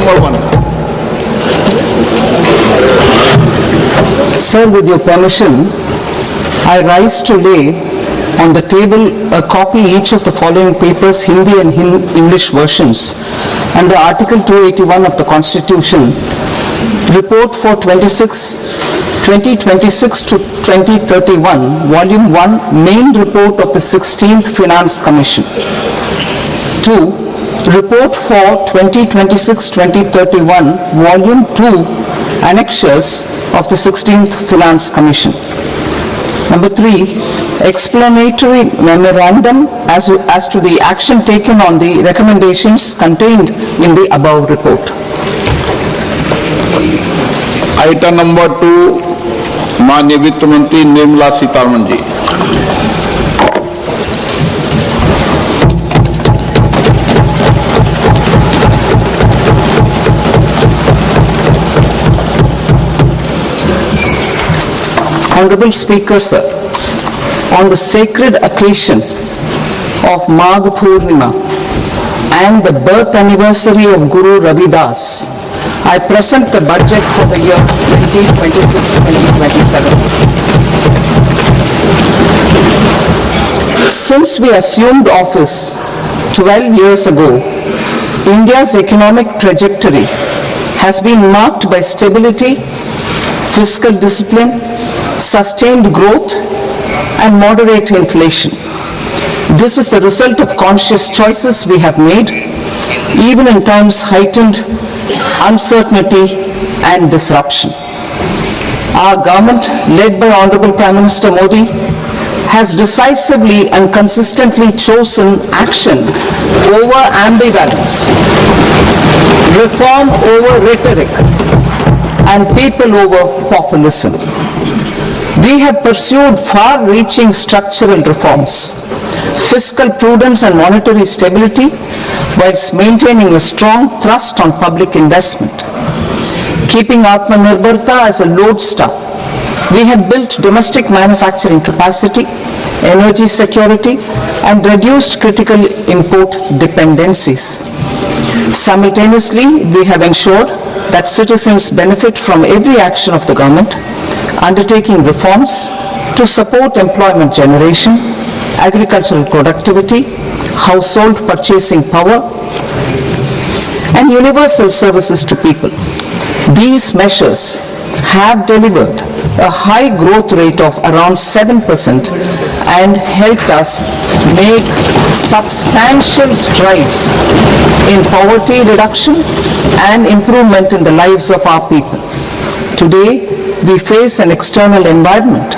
number 1. Sir, with your permission, I rise to lay on the table a copy each of the following papers, Hindi and English versions, and the Article 281 of the Constitution, Report for 2026 to 2031, Volume 1, Main Report of the 16th Finance Commission. 2. Report for 2026-2031, Volume 2, Annexures of the 16th Finance Commission. Number 3, explanatory memorandum as to the action taken on the recommendations contained in the above report. Item number 2, माननीय वित्त मंत्री Nirmala Sitharaman ji. Honorable Speaker, sir, on the sacred occasion of Magh Purnima and the birth anniversary of Guru Ravidas, I present the budget for the year 2026-2027. Since we assumed office 12 years ago, India's economic trajectory has been marked by stability, fiscal discipline, sustained growth, and moderate inflation. This is the result of conscious choices we have made, even in times heightened uncertainty and disruption. Our government, led by Honorable Prime Minister Modi, has decisively and consistently chosen action over ambivalence, reform over rhetoric, and people over populism. We have pursued far-reaching structural reforms, fiscal prudence and monetary stability, whilst maintaining a strong thrust on public investment. Keeping Atmanirbharta as a lodestar, we have built domestic manufacturing capacity, energy security, and reduced critical import dependencies. Simultaneously, we have ensured that citizens benefit from every action of the government, undertaking reforms to support employment generation, agricultural productivity, household purchasing power, and universal services to people. These measures have delivered a high growth rate of around 7% and helped us make substantial strides in poverty reduction and improvement in the lives of our people. Today, we face an external environment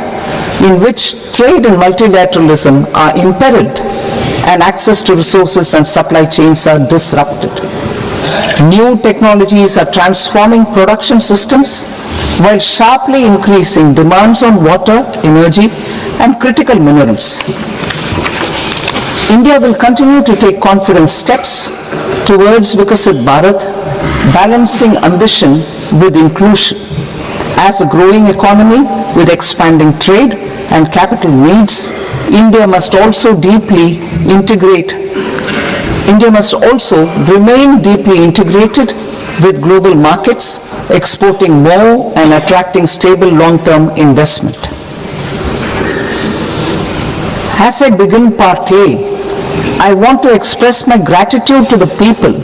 in which trade and multilateralism are imperiled and access to resources and supply chains are disrupted. New technologies are transforming production systems while sharply increasing demands on water, energy, and critical minerals. India will continue to take confident steps towards Vikasit Bharat, balancing ambition with inclusion. As a growing economy with expanding trade and capital needs, India must also remain deeply integrated with global markets, exporting more and attracting stable long-term investment. As I begin Part A, I want to express my gratitude to the people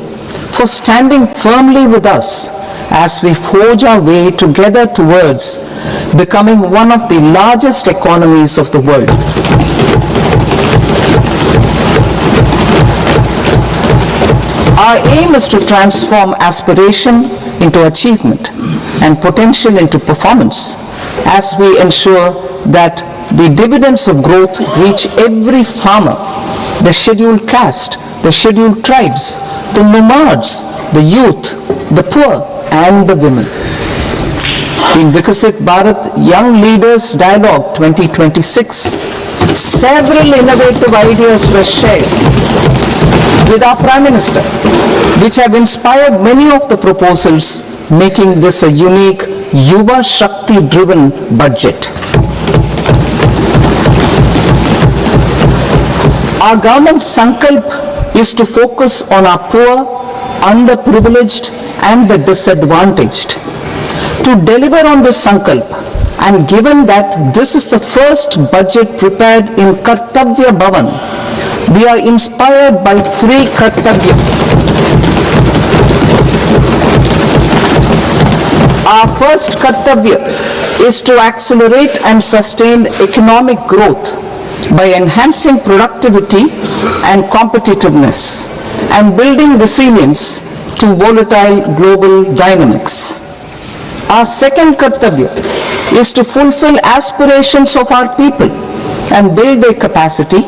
for standing firmly with us as we forge our way together towards becoming one of the largest economies of the world. Our aim is to transform aspiration into achievement and potential into performance as we ensure that the dividends of growth reach every farmer, the scheduled caste, the scheduled tribes, the nomads, the youth, the poor, and the women. In Vikasit Bharat Young Leaders Dialogue 2026, several innovative ideas were shared with our Prime Minister, which have inspired many of the proposals, making this a unique Yuva Shakti-driven budget. Our government's sankalp is to focus on our poor, underprivileged, and the disadvantaged. To deliver on this sankalp, and given that this is the first budget prepared in Kartavya Bhavan, we are inspired by three Kartavya. Our first Kartavya is to accelerate and sustain economic growth by enhancing productivity and competitiveness and building resilience to volatile global dynamics. Our second Kartavya is to fulfill aspirations of our people and build their capacity,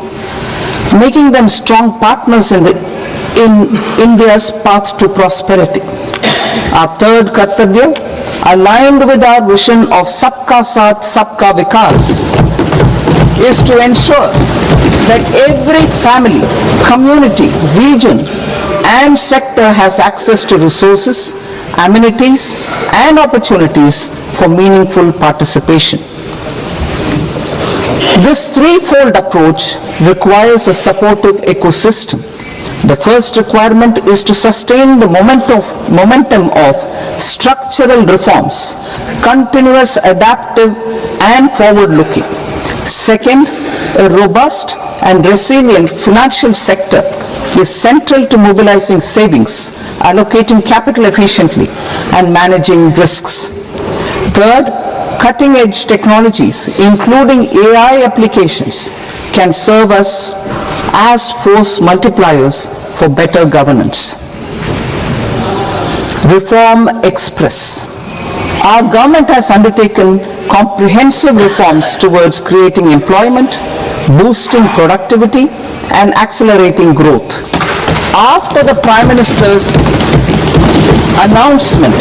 making them strong partners in India's path to prosperity. Our third Kartavya, aligned with our vision of Sabka Saath, Sabka Vikas, is to ensure that every family, community, region, and sector has access to resources, amenities, and opportunities for meaningful participation. This threefold approach requires a supportive ecosystem. The first requirement is to sustain the momentum of structural reforms, continuous, adaptive, and forward-looking. Second, a robust and resilient financial sector is central to mobilizing savings, allocating capital efficiently, and managing risks. Third, cutting-edge technologies, including AI applications, can serve us as force multipliers for better governance. Reform Express. Our government has undertaken comprehensive reforms towards creating employment, boosting productivity, and accelerating growth. After the Prime Minister's announcement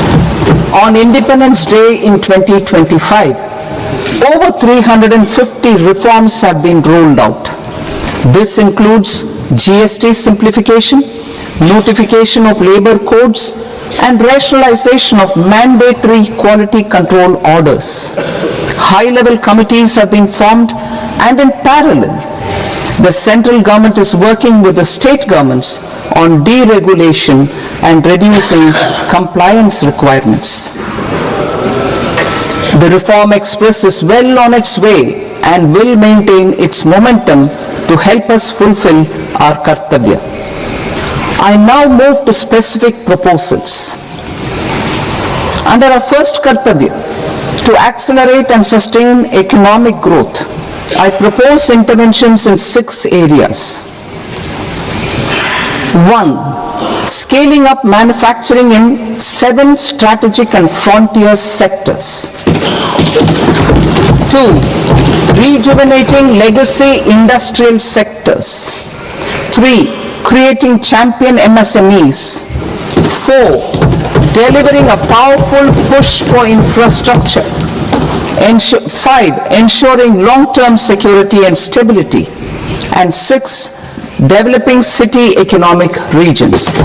on Independence Day in 2025, over 350 reforms have been rolled out. This includes GST simplification, notification of labor codes, and rationalization of mandatory quality control orders. High-level committees have been formed, and in parallel, the central government is working with the state governments on deregulation and reducing compliance requirements. The Reform Express is well on its way and will maintain its momentum to help us fulfill our Kartavya. I now move to specific proposals. Under our first Kartavya, to accelerate and sustain economic growth, I propose interventions in 6 areas. 1. Scaling up manufacturing in 7 strategic and frontier sectors. 2. Rejuvenating legacy industrial sectors. 3. Creating champion MSMEs. 4. Delivering a powerful push for infrastructure. 5. Ensuring long-term security and stability. And 6. Developing city economic regions.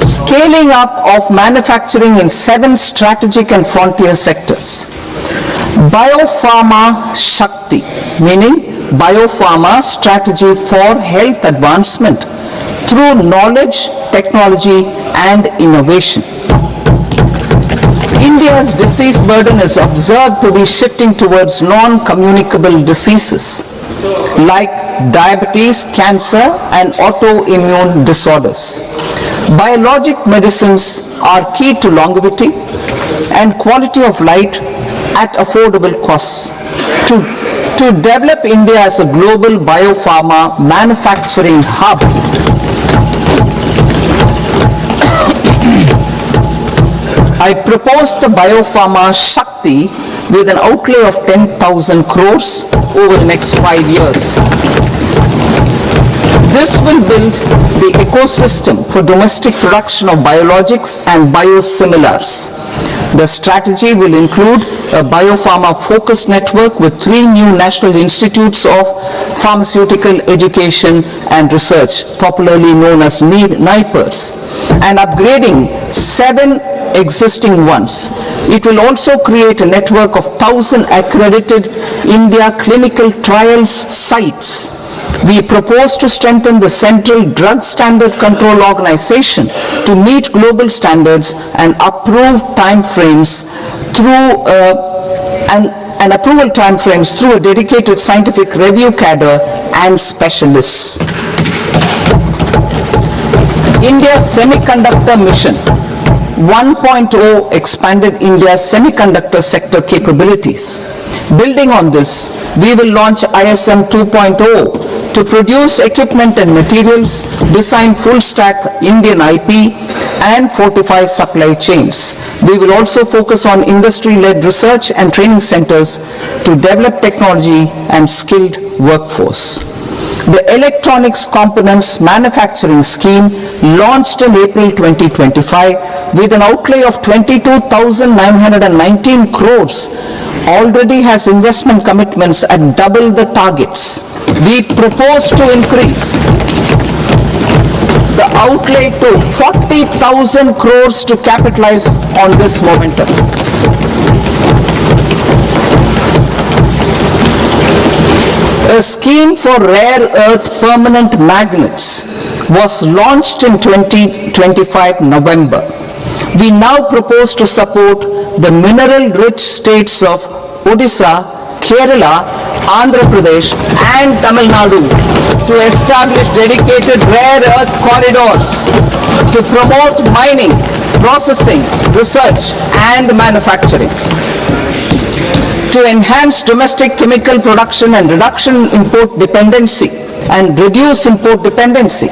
Scaling up of manufacturing in 7 strategic and frontier sectors. Biopharma Shakti, meaning biopharma strategy for health advancement through knowledge, technology, and innovation. India's disease burden is observed to be shifting towards non-communicable diseases like diabetes, cancer, and autoimmune disorders. Biologic medicines are key to longevity and quality of life at affordable costs. To develop India as a global biopharma manufacturing hub, I propose the Biopharma Shakti with an outlay of 10,000 crores over the next 5 years. This will build the ecosystem for domestic production of biologics and biosimilars. The strategy will include a biopharma-focused network with 3 new national institutes of pharmaceutical education and research, popularly known as NIPERS, and upgrading 7 existing ones. It will also create a network of 1,000 accredited India clinical trials sites We propose to strengthen the Central Drug Standard Control Organization to meet global standards and approve timeframes through and approval timeframes through a dedicated scientific review cadre and specialists. India's Semiconductor Mission 1.0 expanded India's semiconductor sector capabilities. Building on this, we will launch ISM 2.0 to produce equipment and materials, design full-stack Indian IP, and fortify supply chains. We will also focus on industry-led research and training centers to develop technology and skilled workforce. The Electronics Components Manufacturing Scheme, launched in April 2025 with an outlay of 22,919 crores, already has investment commitments at double the targets. We propose to increase the outlay to 40,000 crores to capitalize on this momentum. A scheme for rare earth permanent magnets was launched in 2025 November. We now propose to support the mineral-rich states of Odisha, Kerala, Andhra Pradesh and Tamil Nadu to establish dedicated rare earth corridors to promote mining, processing, research and manufacturing. To enhance domestic chemical production and reduce import dependency,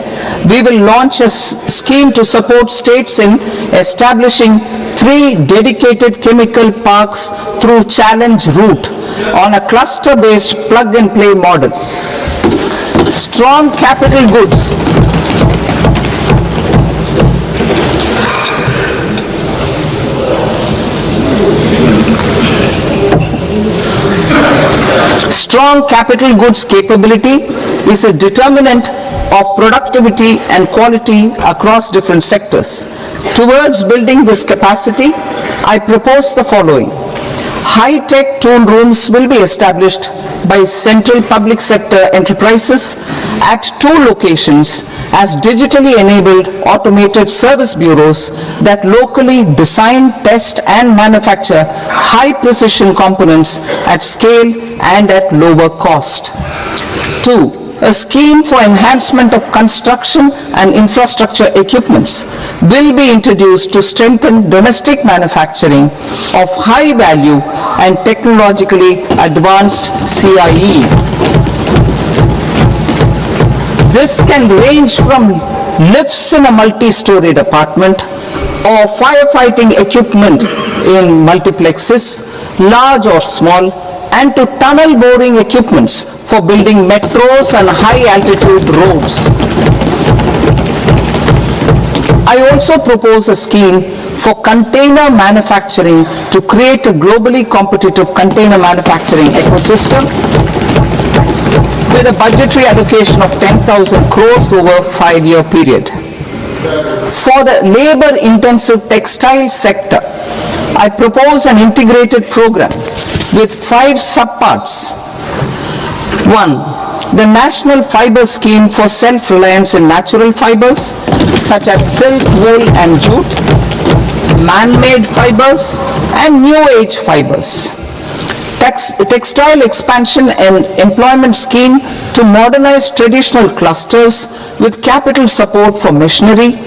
we will launch a scheme to support states in establishing 3 dedicated chemical parks through challenge route on a cluster-based plug-and-play model. Strong capital goods Strong capital goods capability is a determinant of productivity and quality across different sectors. Towards building this capacity, I propose the following. High-tech tool rooms will be established by central public sector enterprises at 2 locations as digitally enabled automated service bureaus that locally design, test and manufacture high-precision components at scale and at lower cost. 2. A scheme for enhancement of construction and infrastructure equipments will be introduced to strengthen domestic manufacturing of high value and technologically advanced CIE. This can range from lifts in a multi-storied apartment or firefighting equipment in multiplexes, large or small, and to tunnel boring equipments for building metros and high-altitude roads. I also propose a scheme for container manufacturing to create a globally competitive container manufacturing ecosystem with a budgetary allocation of 10,000 crores over a 5-year period. For the labor-intensive textile sector, I propose an integrated program with 5 subparts. 1. The National Fiber Scheme for self-reliance in natural fibers such as silk, wool and jute, man-made fibers and new-age fibers. Textile expansion and employment scheme to modernize traditional clusters with capital support for machinery,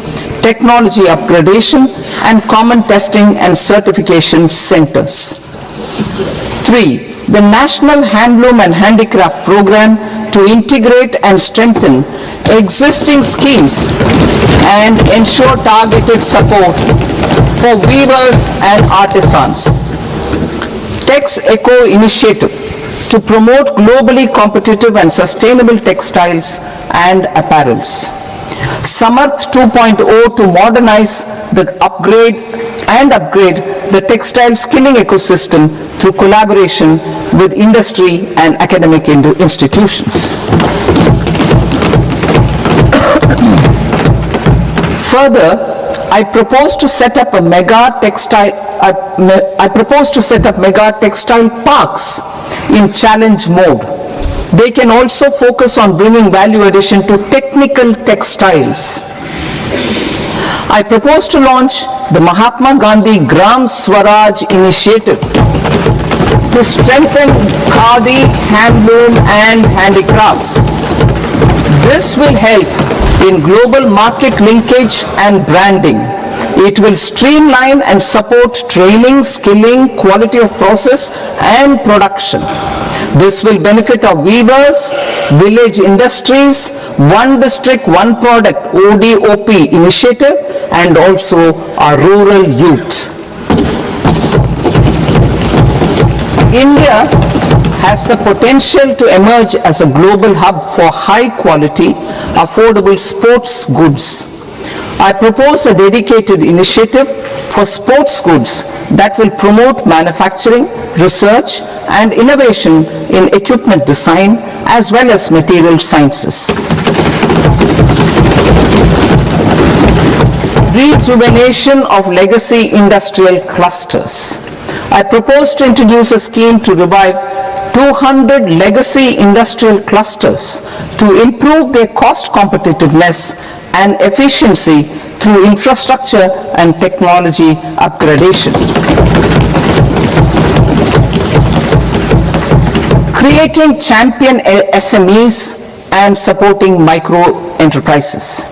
technology upgradation and common testing and certification centers. 3. The National Handloom and Handicraft Program to integrate and strengthen existing schemes and ensure targeted support for weavers and artisans. Tex Eco Initiative to promote globally competitive and sustainable textiles and apparels. Samarth 2.0 to modernize the upgrade the textile skilling ecosystem through collaboration with industry and academic institutions. Further, I propose to set up mega textile parks in challenge mode They can also focus on bringing value addition to technical textiles. I propose to launch the Mahatma Gandhi Gram Swaraj initiative to strengthen khadi, handloom and handicrafts. This will help in global market linkage and branding. It will streamline and support training, skilling, quality of process and production. This will benefit our weavers, village industries, One District, One Product ODOP initiative and also our rural youth. India has the potential to emerge as a global hub for high-quality, affordable sports goods. I propose a dedicated initiative for sports goods that will promote manufacturing, research, and innovation in equipment design as well as material sciences. Rejuvenation of legacy industrial clusters. I propose to introduce a scheme to revive 200 legacy industrial clusters to improve their cost competitiveness and efficiency through infrastructure and technology upgradation. Creating champion SMEs and supporting micro enterprises.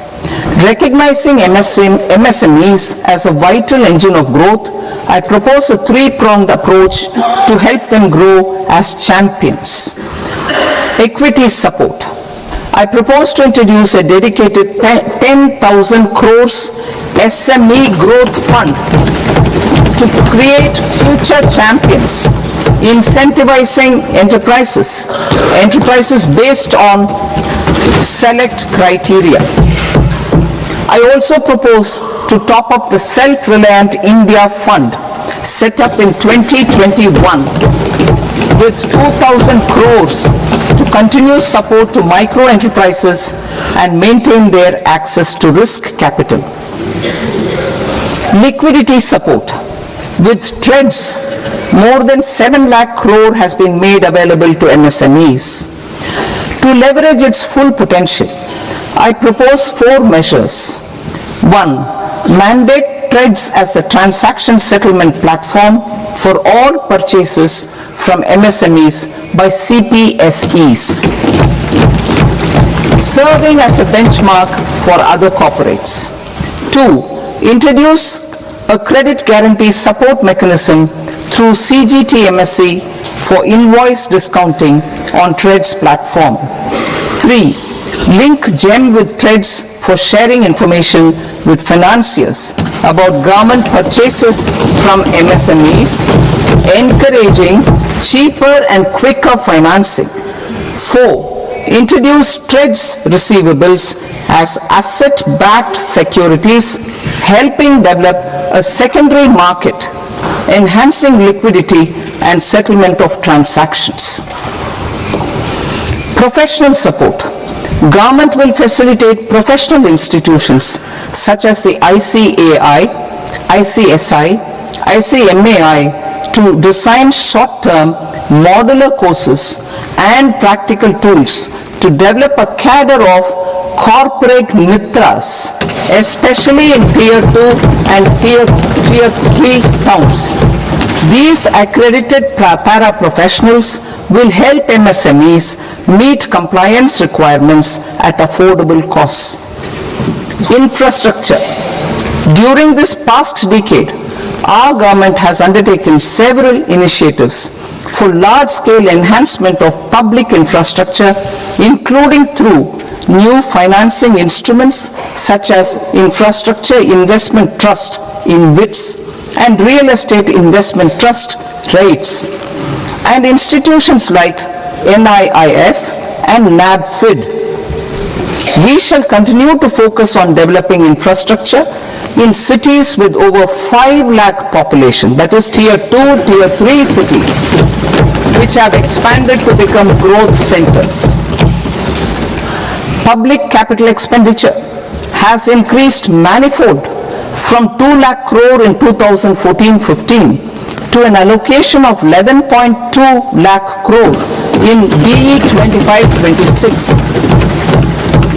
Recognizing MSMEs as a vital engine of growth, I propose a three-pronged approach to help them grow as champions. Equity support. I propose to introduce a dedicated 10,000 crores SME growth fund to create future champions, incentivizing enterprises based on select criteria. I also propose to top up the Self-Reliant India Fund set up in 2021 with 2,000 crores to continue support to micro enterprises and maintain their access to risk capital. Liquidity support. With TREDS, more than 7 lakh crore has been made available to MSMEs. To leverage its full potential, I propose 4 measures. 1. Mandate TREDS as the transaction settlement platform for all purchases from MSMEs by CPSEs, serving as a benchmark for other corporates. 2. Introduce a credit guarantee support mechanism through CGTMSE for invoice discounting on TREDS platform. 3. Link GEM with TREDS for sharing information with financiers about government purchases from MSMEs, encouraging cheaper and quicker financing. 4. Introduce TREDS receivables as asset-backed securities, helping develop a secondary market, enhancing liquidity and settlement of transactions. Professional support. Government will facilitate professional institutions such as the ICAI, ICSI, ICMAI to design short-term modular courses and practical tools to develop a cadre of corporate mitras, especially in Tier 2 and Tier 3 towns. These accredited para-professionals will help MSMEs meet compliance requirements at affordable costs. Infrastructure. During this past decade, our government has undertaken several initiatives for large-scale enhancement of public infrastructure, including through new financing instruments such as Infrastructure Investment Trust (InvITs) and Real Estate Investment Trust (REITs), and institutions like NIIF and NABFID. We shall continue to focus on developing infrastructure in cities with over 5 lakh population, that is Tier 2, Tier 3 cities, which have expanded to become growth centers. Public capital expenditure has increased manifold from 2 lakh crore in 2014-15 to an allocation of 11.2 lakh crore in BE 25-26.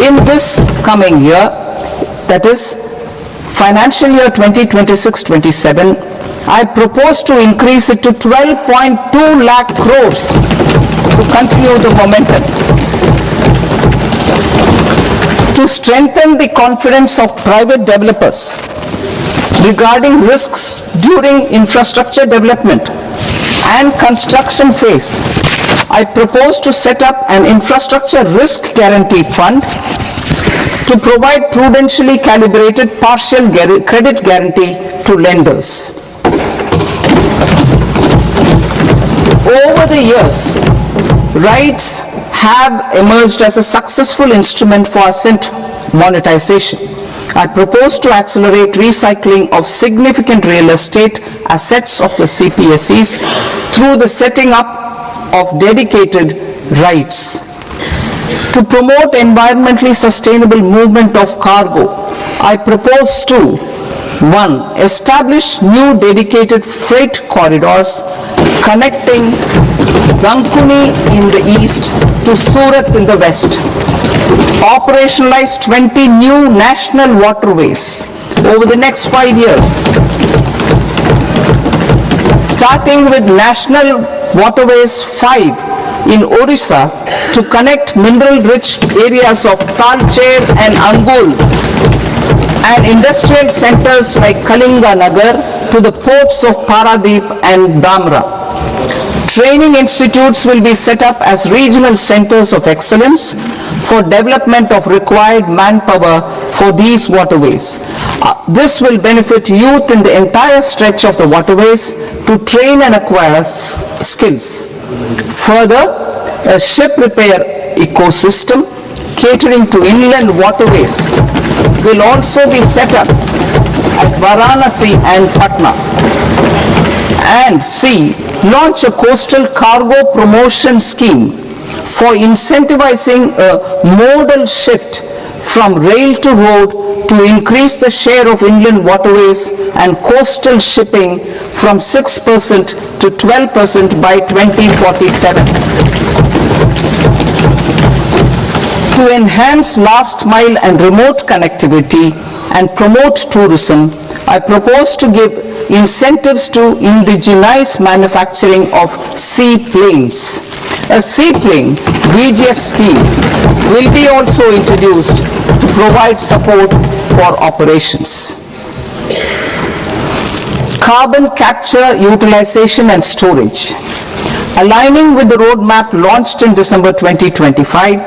In this coming year, that is financial year 2026-27, I propose to increase it to 12.2 lakh crores to continue the momentum. To strengthen the confidence of private developers regarding risks during infrastructure development and construction phase, I propose to set up an infrastructure risk guarantee fund to provide prudentially calibrated partial credit guarantee to lenders. Over the years, RITES have emerged as a successful instrument for asset monetization. I propose to accelerate recycling of significant real estate assets of the CPSEs through the setting up of dedicated RITES. To promote environmentally sustainable movement of cargo, I propose to 1. Establish new dedicated freight corridors connecting Dankuni in the east to Surat in the west. Operationalize 20 new national waterways over the next 5 years. Starting with National Waterways 5 in Orissa to connect mineral-rich areas of Talcher and Angul and industrial centers like Kalinga Nagar to the ports of Paradip and Dhamra. Training institutes will be set up as regional centers of excellence for development of required manpower for these waterways. This will benefit youth in the entire stretch of the waterways to train and acquire skills. Further, a ship repair ecosystem catering to inland waterways will also be set up at Varanasi and Patna. And C. Launch a coastal cargo promotion scheme for incentivizing a modal shift from rail to road to increase the share of inland waterways and coastal shipping from 6% to 12% by 2047. To enhance last mile and remote connectivity and promote tourism, I propose to give incentives to indigenize manufacturing of seaplanes. A seaplane VGF scheme will be also introduced to provide support for operations. Carbon capture, utilization and storage. Aligning with the roadmap launched in December 2025,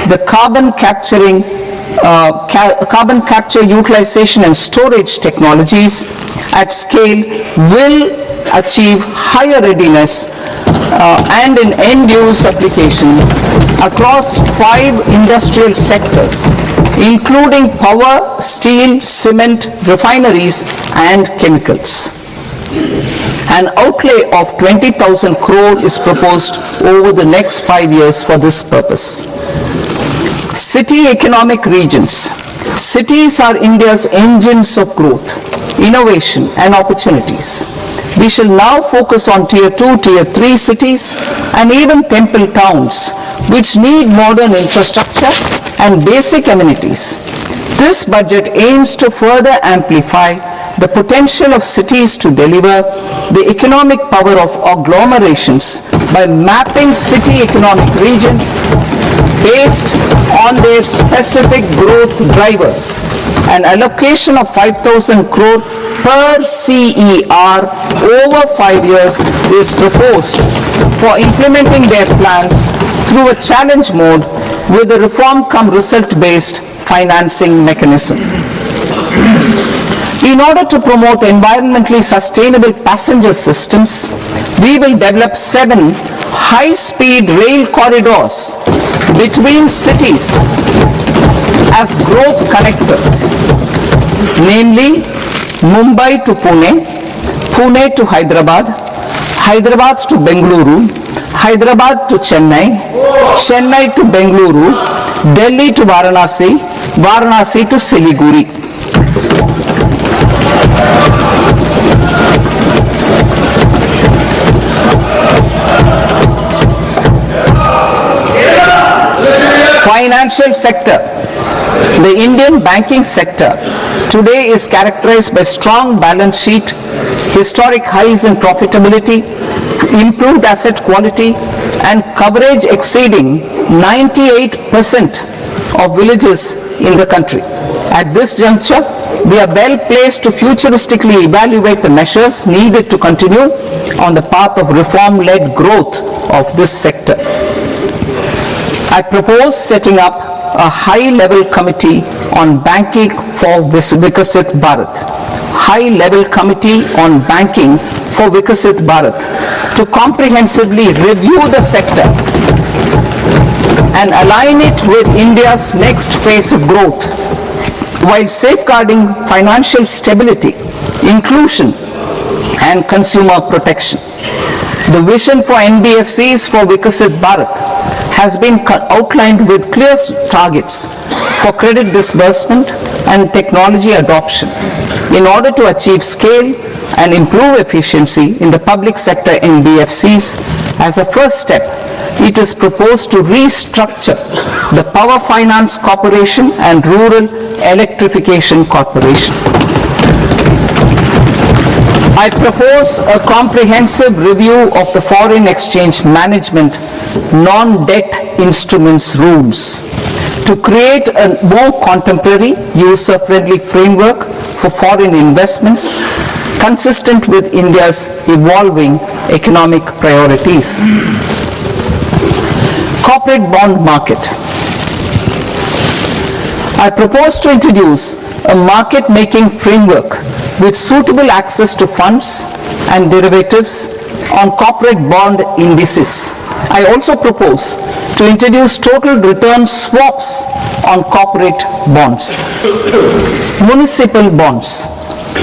the carbon capture, utilization and storage technologies at scale will achieve higher readiness and in end-use application across 5 industrial sectors, including power, steel, cement, refineries, and chemicals. An outlay of 20,000 crore is proposed over the next 5 years for this purpose. City economic regions. Cities are India's engines of growth, innovation, and opportunities. We shall now focus on Tier 2, Tier 3 cities, and even temple towns, which need modern infrastructure and basic amenities. This budget aims to further amplify the potential of cities to deliver the economic power of agglomerations by mapping city economic regions based on their specific growth drivers. An allocation of 5,000 crore per CER over 5 years is proposed for implementing their plans through a challenge mode with a reform-cum-result-based financing mechanism. In order to promote environmentally sustainable passenger systems, we will develop 7 high-speed rail corridors between cities as growth connectors, namely Mumbai to Pune, Pune to Hyderabad, Hyderabad to Bengaluru, Hyderabad to Chennai, Chennai to Bengaluru, Delhi to Varanasi, Varanasi to Siliguri. Financial sector. The Indian banking sector today is characterized by strong balance sheet, historic highs in profitability, improved asset quality, and coverage exceeding 98% of villages in the country. At this juncture, we are well placed to futuristically evaluate the measures needed to continue on the path of reform-led growth of this sector. I propose setting up a high-level committee on banking for Vikasit Bharat. High-level committee on banking for Vikasit Bharat to comprehensively review the sector and align it with India's next phase of growth while safeguarding financial stability, inclusion, and consumer protection. The vision for NBFCs for Vikasit Bharat has been outlined with clear targets for credit disbursement and technology adoption in order to achieve scale and improve efficiency in the public sector NBFCs. As a first step, it is proposed to restructure the Power Finance Corporation and Rural Electrification Corporation. I propose a comprehensive review of the foreign exchange management non-debt instruments rules to create a more contemporary, user-friendly framework for foreign investments consistent with India's evolving economic priorities. Corporate bond market. I propose to introduce a market-making framework with suitable access to funds and derivatives on corporate bond indices. I also propose to introduce total return swaps on corporate bonds. Municipal bonds.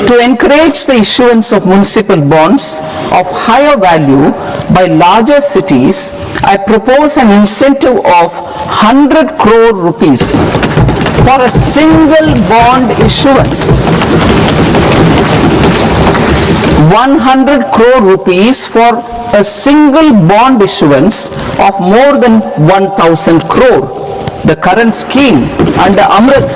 To encourage the issuance of municipal bonds of higher value by larger cities, I propose an incentive of 100 crore rupees for a single bond issuance. 100 crore rupees for a single bond issuance of more than 1,000 crore. The current scheme under Amrit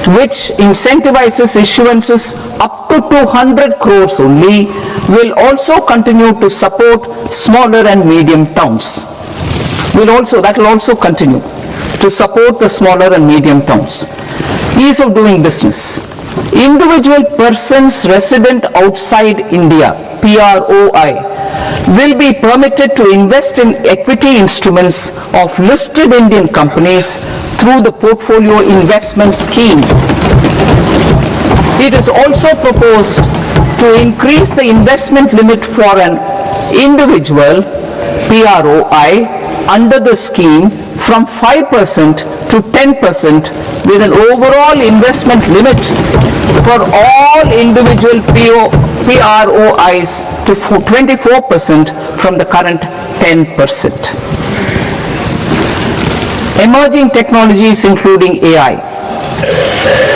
which incentivizes issuances up to 200 crores only, will also continue to support smaller and medium towns. That will also continue to support the smaller and medium towns. Ease of doing business. Individual persons resident outside India, PROI, will be permitted to invest in equity instruments of listed Indian companies through the portfolio investment scheme. It is also proposed to increase the investment limit for an individual PROI under the scheme from 5% to 10% with an overall investment limit for all individual PROIs to 24% from the current 10%. Emerging technologies including AI.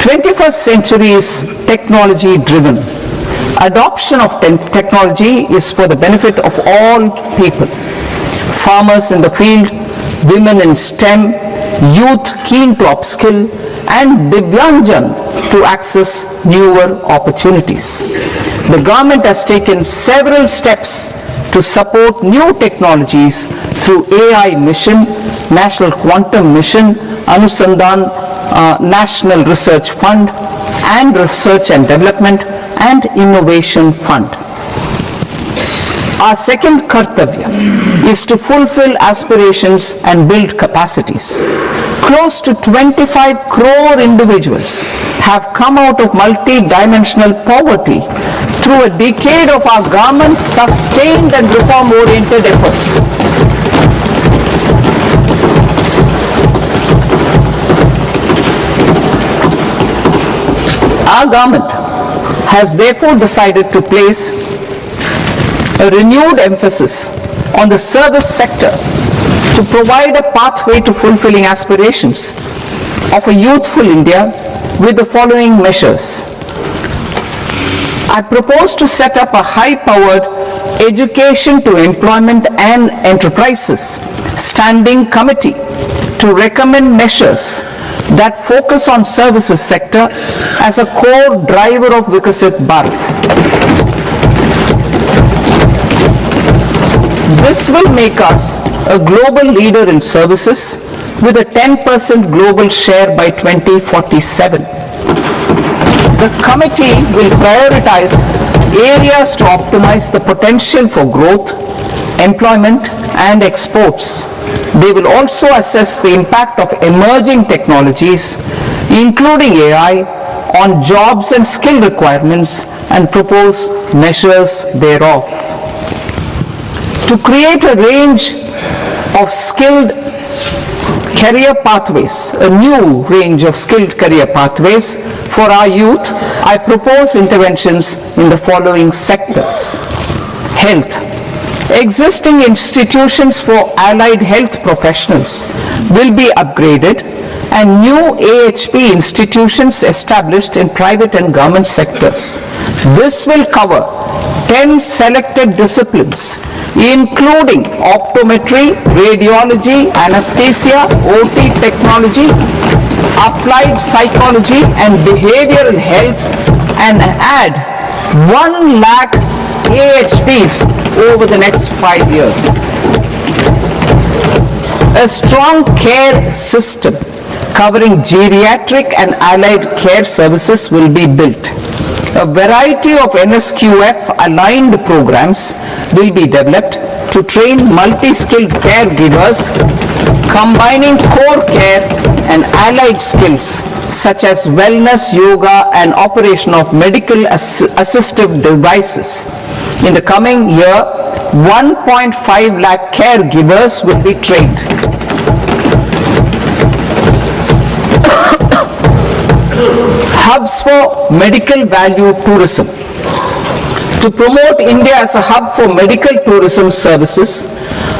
21st century is technology driven. Adoption of technology is for the benefit of all people. Farmers in the field, women in STEM, youth keen to upskill, and Divyangjan to access newer opportunities. The government has taken several steps to support new technologies through AI Mission, National Quantum Mission, Anusandhan National Research Fund, and Research and Development and Innovation Fund. Our second kartavya is to fulfill aspirations and build capacities. Close to 25 crore individuals have come out of multi-dimensional poverty through a decade of our government's sustained and reform-oriented efforts. Our government has therefore decided to place a renewed emphasis on the service sector to provide a pathway to fulfilling aspirations of a youthful India with the following measures. I propose to set up a high-powered education to employment and enterprises standing committee to recommend measures that focus on services sector as a core driver of Viksit Bharat. This will make us a global leader in services with a 10% global share by 2047. The committee will prioritize areas to optimize the potential for growth, employment, and exports. They will also assess the impact of emerging technologies, including AI, on jobs and skill requirements and propose measures thereof. To create a range of skilled career pathways, a new range of skilled career pathways for our youth, I propose interventions in the following sectors. Health. Existing institutions for allied health professionals will be upgraded and new AHP institutions established in private and government sectors. This will cover 10 selected disciplines, including optometry, radiology, anesthesia, OT technology, applied psychology and behavioral health, and add 1 lakh AHPs over the next 5 years. A strong care system covering geriatric and allied care services will be built. A variety of NSQF-aligned programs will be developed to train multi-skilled caregivers, combining core care and allied skills such as wellness, yoga, and operation of medical assistive devices. In the coming year, 1.5 lakh caregivers will be trained. Hubs for medical value tourism. To promote India as a hub for medical tourism services,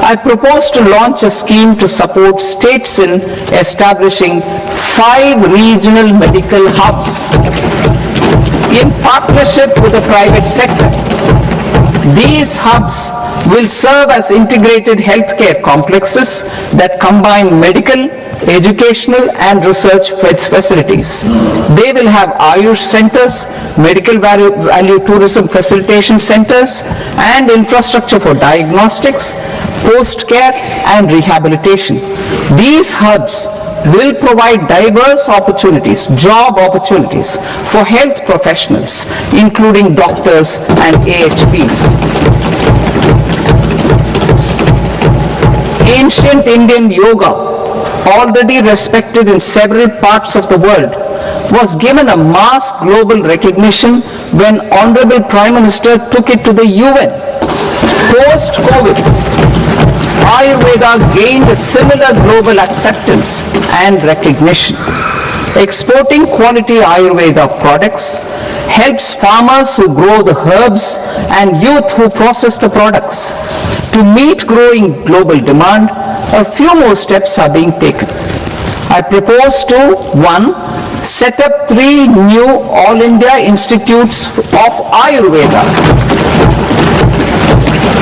I propose to launch a scheme to support states in establishing 5 regional medical hubs in partnership with the private sector. These hubs will serve as integrated healthcare complexes that combine medical, educational and research facilities. They will have Ayush centers, medical value tourism facilitation centers, and infrastructure for diagnostics, post-care and rehabilitation. These hubs will provide diverse opportunities, job opportunities for health professionals, including doctors and AHPs. Ancient Indian yoga, already respected in several parts of the world, was given a mass global recognition when Honorable Prime Minister took it to the UN. Post-COVID, Ayurveda gained a similar global acceptance and recognition. Exporting quality Ayurveda products helps farmers who grow the herbs and youth who process the products. To meet growing global demand, a few more steps are being taken. I propose to 1. Set up 3 new All India Institutes of Ayurveda.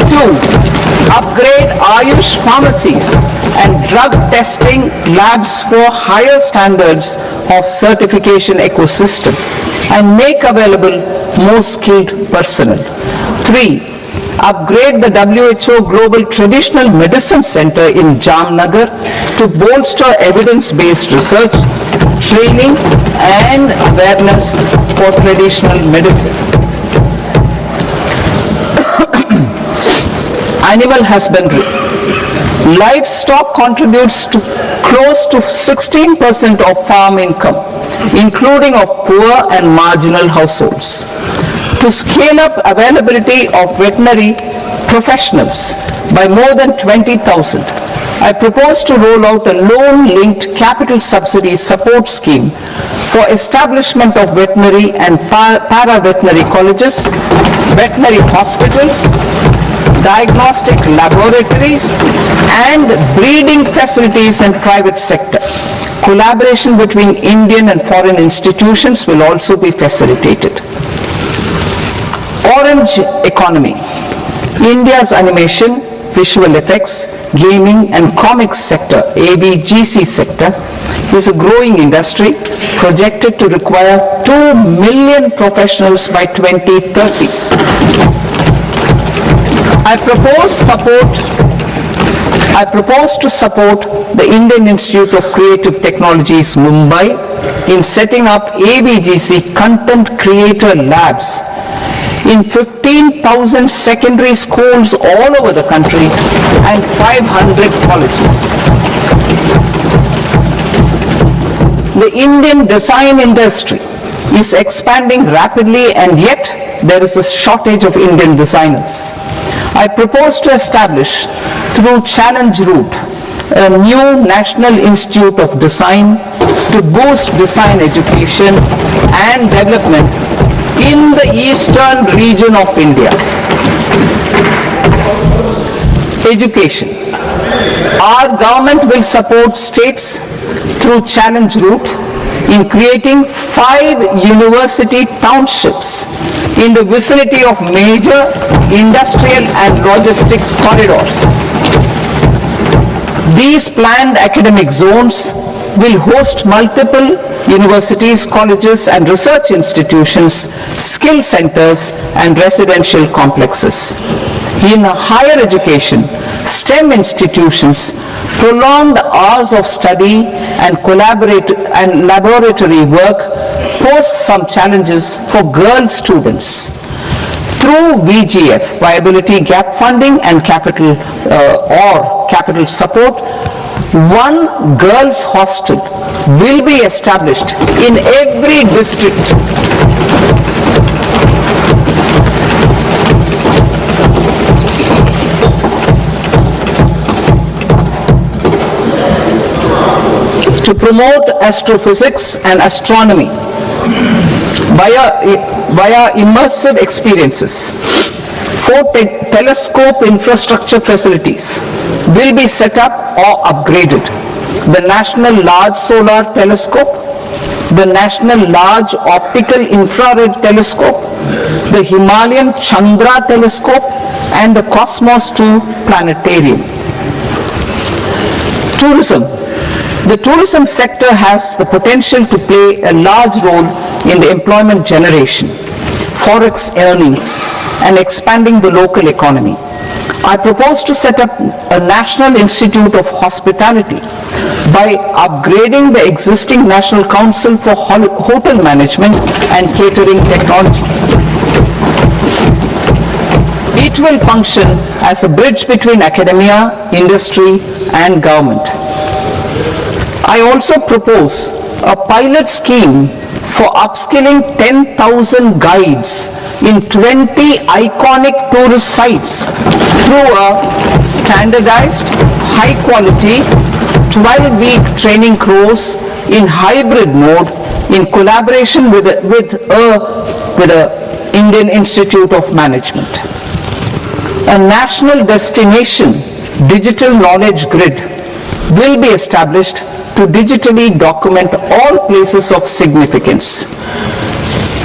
2. Upgrade Ayush pharmacies and drug testing labs for higher standards of certification ecosystem and make available more skilled personnel. 3. Upgrade the WHO Global Traditional Medicine Center in Jamnagar to bolster evidence-based research, training and awareness for traditional medicine. Animal husbandry. Livestock contributes to close to 16% of farm income, including of poor and marginal households. To scale up availability of veterinary professionals by more than 20,000, I propose to roll out a loan-linked capital subsidy support scheme for establishment of veterinary and para-veterinary colleges, veterinary hospitals, diagnostic laboratories, and breeding facilities in private sector. Collaboration between Indian and foreign institutions will also be facilitated. Orange economy. India's animation, visual effects, gaming and comics sector, ABGC sector, is a growing industry projected to require 2 million professionals by 2030. I propose to support the Indian Institute of Creative Technologies, Mumbai, in setting up ABGC Content Creator Labs in 15,000 secondary schools all over the country and 500 colleges. The Indian design industry is expanding rapidly, and yet there is a shortage of Indian designers. I propose to establish, through Challenge Route, a new National Institute of Design to boost design education and development in the eastern region of India. Education. Our government will support states through Challenge Route in creating 5 university townships in the vicinity of major industrial and logistics corridors. These planned academic zones will host multiple universities, colleges and research institutions, skill centers and residential complexes. In higher education, STEM institutions, prolonged hours of study and laboratory work pose some challenges for girl students. Through VGF, Viability Gap Funding and capital support, one girls' hostel will be established in every district. To promote astrophysics and astronomy via immersive experiences. 4 telescope infrastructure facilities will be set up or upgraded. The National Large Solar Telescope, the National Large Optical Infrared Telescope, the Himalayan Chandra Telescope and the Cosmos 2 Planetarium. Tourism. The tourism sector has the potential to play a large role in the employment generation, forex earnings, and expanding the local economy. I propose to set up a National Institute of Hospitality by upgrading the existing National Council for Hotel Management and Catering Technology. It will function as a bridge between academia, industry, and government. I also propose a pilot scheme for upskilling 10,000 guides in 20 iconic tourist sites through a standardized, high-quality, 12-week training course in hybrid mode in collaboration with the Indian Institute of Management. A national destination digital knowledge grid will be established to digitally document all places of significance,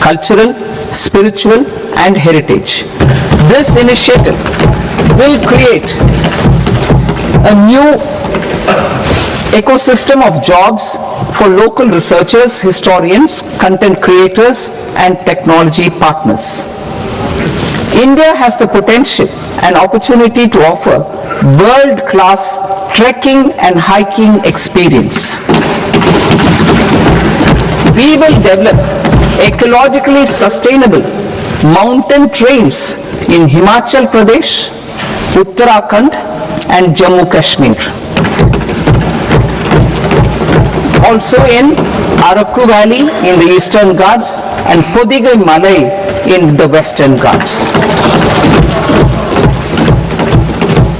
cultural, spiritual, and heritage. This initiative will create a new ecosystem of jobs for local researchers, historians, content creators, and technology partners. India has the potential and opportunity to offer world-class trekking and hiking experience. We will develop ecologically sustainable mountain trails in Himachal Pradesh, Uttarakhand and Jammu Kashmir. Also in Araku Valley in the Eastern Ghats and Podigai Malai in the Western Ghats.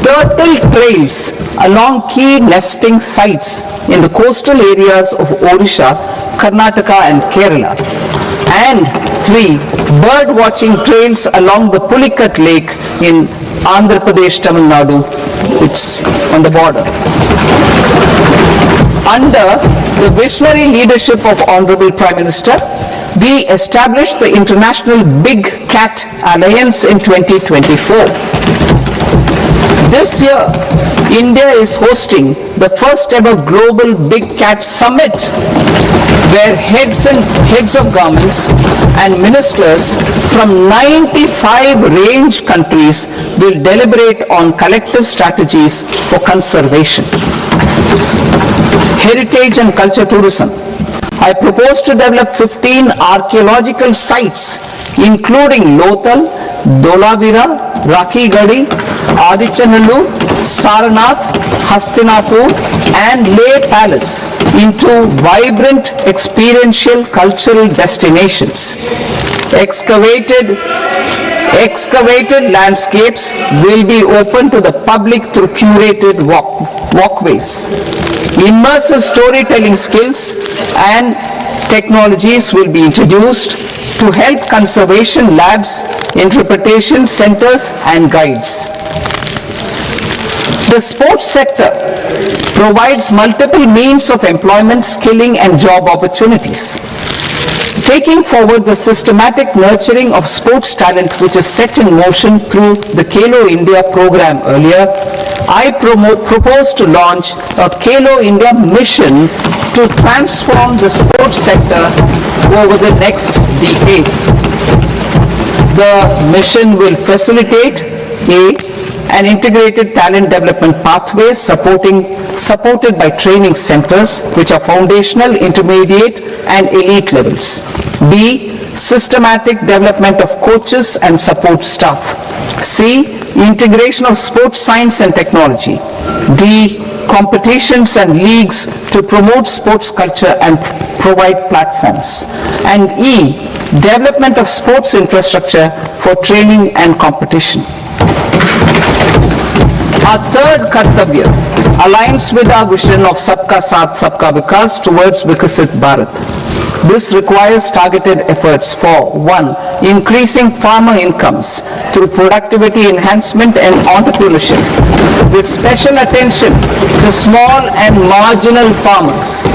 Turtle trails along key nesting sites in the coastal areas of Odisha, Karnataka and Kerala. And 3 bird watching trails along the Pulikat Lake in Andhra Pradesh, Tamil Nadu. It's on the border. Under the visionary leadership of Honorable Prime Minister, we established the International Big Cat Cat Alliance in 2024. This year, India is hosting the first ever global Big Cat Summit, where heads of governments and ministers from 95 range countries will deliberate on collective strategies for conservation. Heritage and culture tourism. I propose to develop 15 archaeological sites, including Lothal, Dholavira, Rakhi Gadi, Adichanallur, Saranath, Hastinapur and Leh Palace into vibrant experiential cultural destinations. Excavated landscapes will be open to the public through curated walkways. Immersive storytelling skills and technologies will be introduced to help conservation labs, interpretation centers and guides. The sports sector provides multiple means of employment, skilling and job opportunities. Taking forward the systematic nurturing of sports talent which is set in motion through the Khelo India program earlier, I propose to launch a Khelo India mission to transform the sports sector over the next decade. The mission will facilitate an integrated talent development pathway supported by training centers which are foundational, intermediate and elite levels. B, systematic development of coaches and support staff. C, integration of sports science and technology. D, competitions and leagues to promote sports culture and provide platforms. And E, development of sports infrastructure for training and competition. Our third Kartavya aligns with our vision of Sabka Saath, Sabka Vikas towards Vikasit Bharat. This requires targeted efforts for 1. Increasing farmer incomes through productivity enhancement and entrepreneurship, with special attention to small and marginal farmers.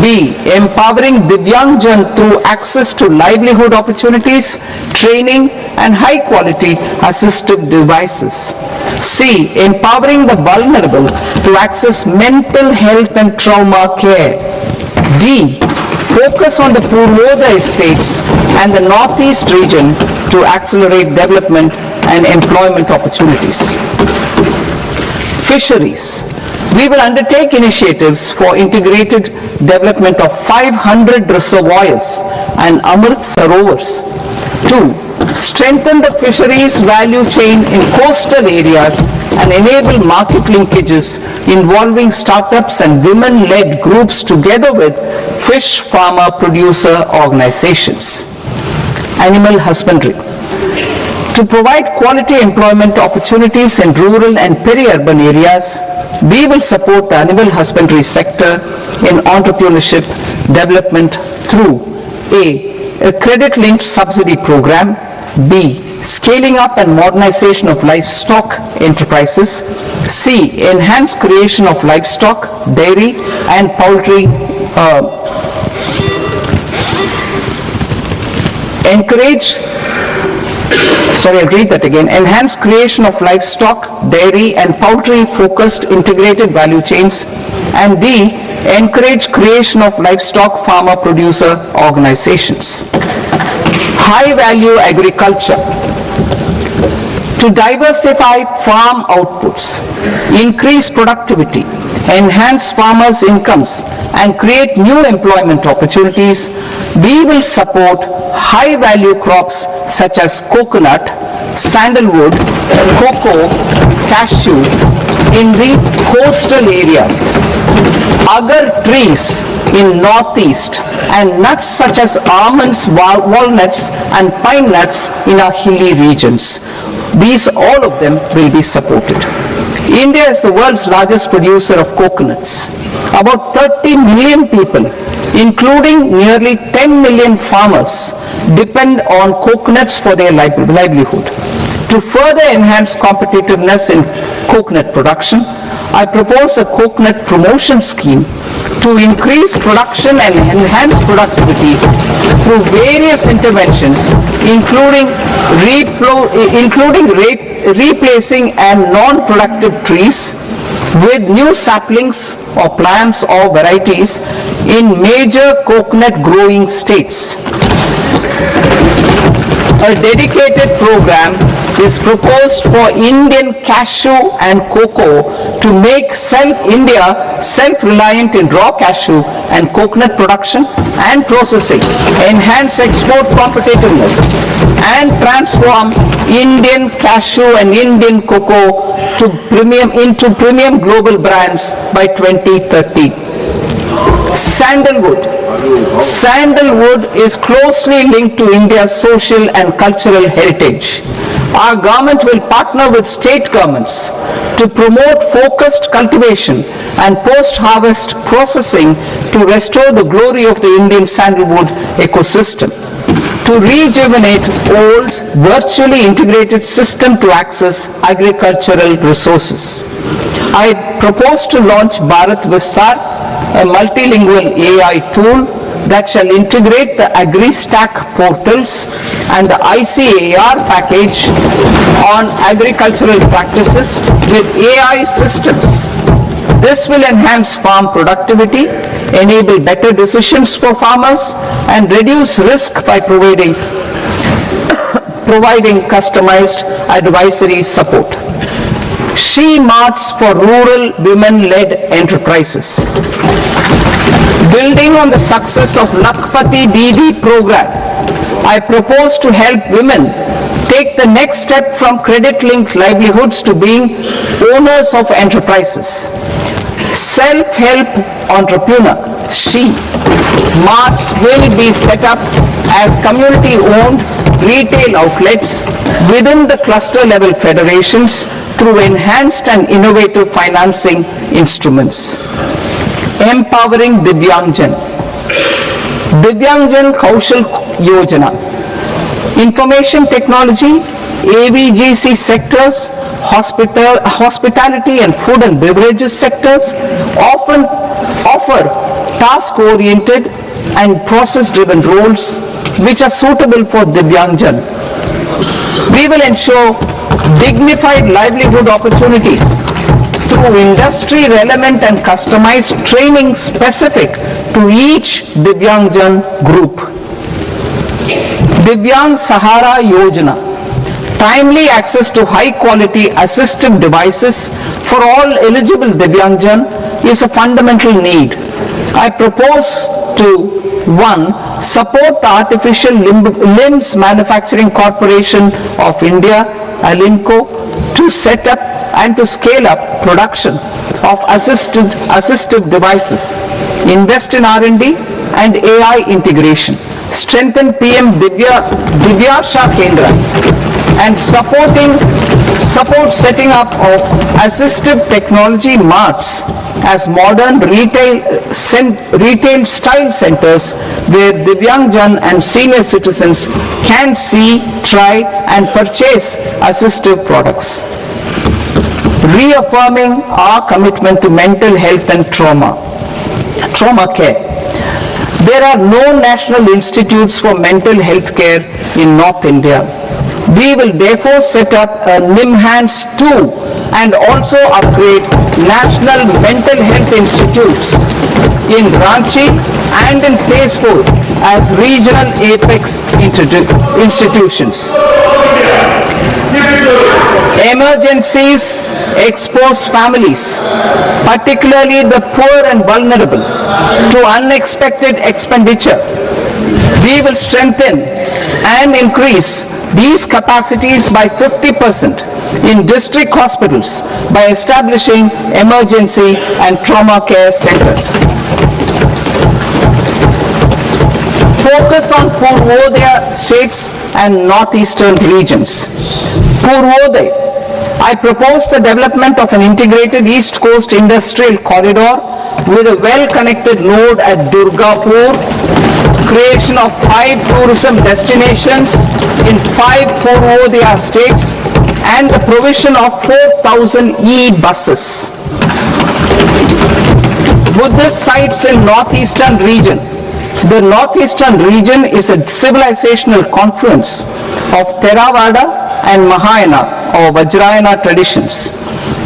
B. Empowering Divyangjan through access to livelihood opportunities, training and high-quality assistive devices. C. Empowering the vulnerable to access mental health and trauma care. D. Focus on the Purvodaya estates and the Northeast region to accelerate development and employment opportunities. Fisheries. We will undertake initiatives for integrated development of 500 reservoirs and Amrit Sarovars. 2. Strengthen the fisheries value chain in coastal areas and enable market linkages involving startups and women-led groups together with fish farmer producer organizations. Animal husbandry. To provide quality employment opportunities in rural and peri-urban areas, we will support the animal husbandry sector in entrepreneurship development through A credit-linked subsidy program, B. Scaling up and modernization of livestock enterprises, C. Enhanced creation of livestock, dairy and poultry, enhanced creation of livestock, dairy and poultry focused integrated value chains, and D. Encourage creation of livestock farmer producer organizations. High value agriculture. To diversify farm outputs, increase productivity, enhance farmers' incomes and create new employment opportunities, we will support high value crops such as coconut, sandalwood, cocoa, cashew in the coastal areas, agar trees in northeast and nuts such as almonds, walnuts and pine nuts in our hilly regions. These, all of them will be supported. India is the world's largest producer of coconuts. About 30 million people, including nearly 10 million farmers, depend on coconuts for their livelihood. To further enhance competitiveness in coconut production, I propose a coconut promotion scheme to increase production and enhance productivity through various interventions, including replacing and non-productive trees with new saplings or plants or varieties in major coconut growing states. A dedicated program is proposed for Indian cashew and cocoa to make India self-reliant in raw cashew and coconut production and processing, enhance export competitiveness, and transform Indian cashew and Indian cocoa into premium global brands by 2030. Sandalwood. Sandalwood is closely linked to India's social and cultural heritage. Our government will partner with state governments to promote focused cultivation and post-harvest processing to restore the glory of the Indian sandalwood ecosystem, to rejuvenate old, virtually integrated system to access agricultural resources. I propose to launch Bharat Vistar, a multilingual AI tool that shall integrate the AgriStack portals and the ICAR package on agricultural practices with AI systems. This will enhance farm productivity, enable better decisions for farmers, and reduce risk by providing customized advisory support. She Marts for rural women-led enterprises. Building on the success of Lakpati Didi program, I propose to help women take the next step from credit-linked livelihoods to being owners of enterprises. Self-help entrepreneur, She Marts will be set up as community-owned retail outlets within the cluster-level federations through enhanced and innovative financing instruments. Empowering Divyangjan. Divyangjan Kaushal Yojana. Information technology, AVGC sectors, hospitality and food and beverages sectors often offer task-oriented and process-driven roles which are suitable for Divyangjan. We will ensure dignified livelihood opportunities through industry-relevant and customized training specific to each Divyangjan group. Divyang Sahara Yojana. Timely access to high-quality assistive devices for all eligible Divyangjan is a fundamental need. I propose to 1. Support the Artificial Limbs Manufacturing Corporation of India, Alinco, to set up and to scale up production of assistive devices, invest in R&D and AI integration, strengthen PM Divyasha Kendras, and support setting up of assistive technology marts as modern retail style centers where Divyangjan and senior citizens can see, try and purchase assistive products. Reaffirming our commitment to mental health and trauma care. There are no national institutes for mental health care in North India. We will therefore set up a NIMHANS 2 and also upgrade national mental health institutes in Ranchi and in Tezpur as regional apex institutions. Emergencies expose families, particularly the poor and vulnerable, to unexpected expenditure. We will strengthen and increase these capacities by 50% in district hospitals by establishing emergency and trauma care centers. Focus on Purvodaya states and northeastern regions. Purvodaya. I propose the development of an integrated East Coast industrial corridor with a well-connected node at Durgapur, creation of 5 tourism destinations in 5 Purvodaya states, and the provision of 4,000 e-buses. Buddhist sites in northeastern region. The northeastern region is a civilizational confluence of Theravada and Mahayana or Vajrayana traditions.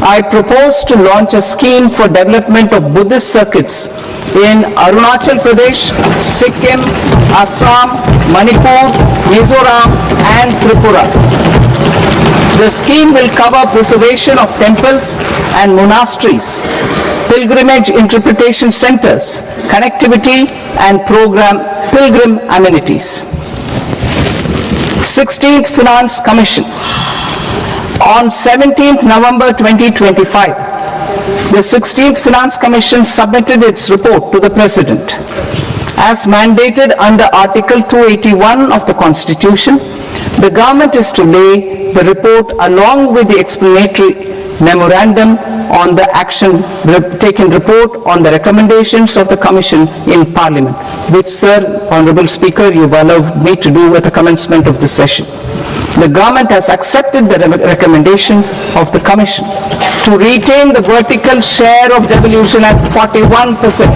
I propose to launch a scheme for development of Buddhist circuits in Arunachal Pradesh, Sikkim, Assam, Manipur, Mizoram and Tripura. The scheme will cover preservation of temples and monasteries, pilgrimage interpretation centers, connectivity and pilgrim amenities. 16th Finance Commission. On 17th November 2025, the 16th Finance Commission submitted its report to the President. As mandated under Article 281 of the Constitution, the government is to lay the report along with the explanatory memorandum on the action taken report on the recommendations of the Commission in Parliament, which, Sir, Honourable Speaker, you have allowed me to do at the commencement of this session. The government has accepted the recommendation of the Commission to retain the vertical share of devolution at 41%.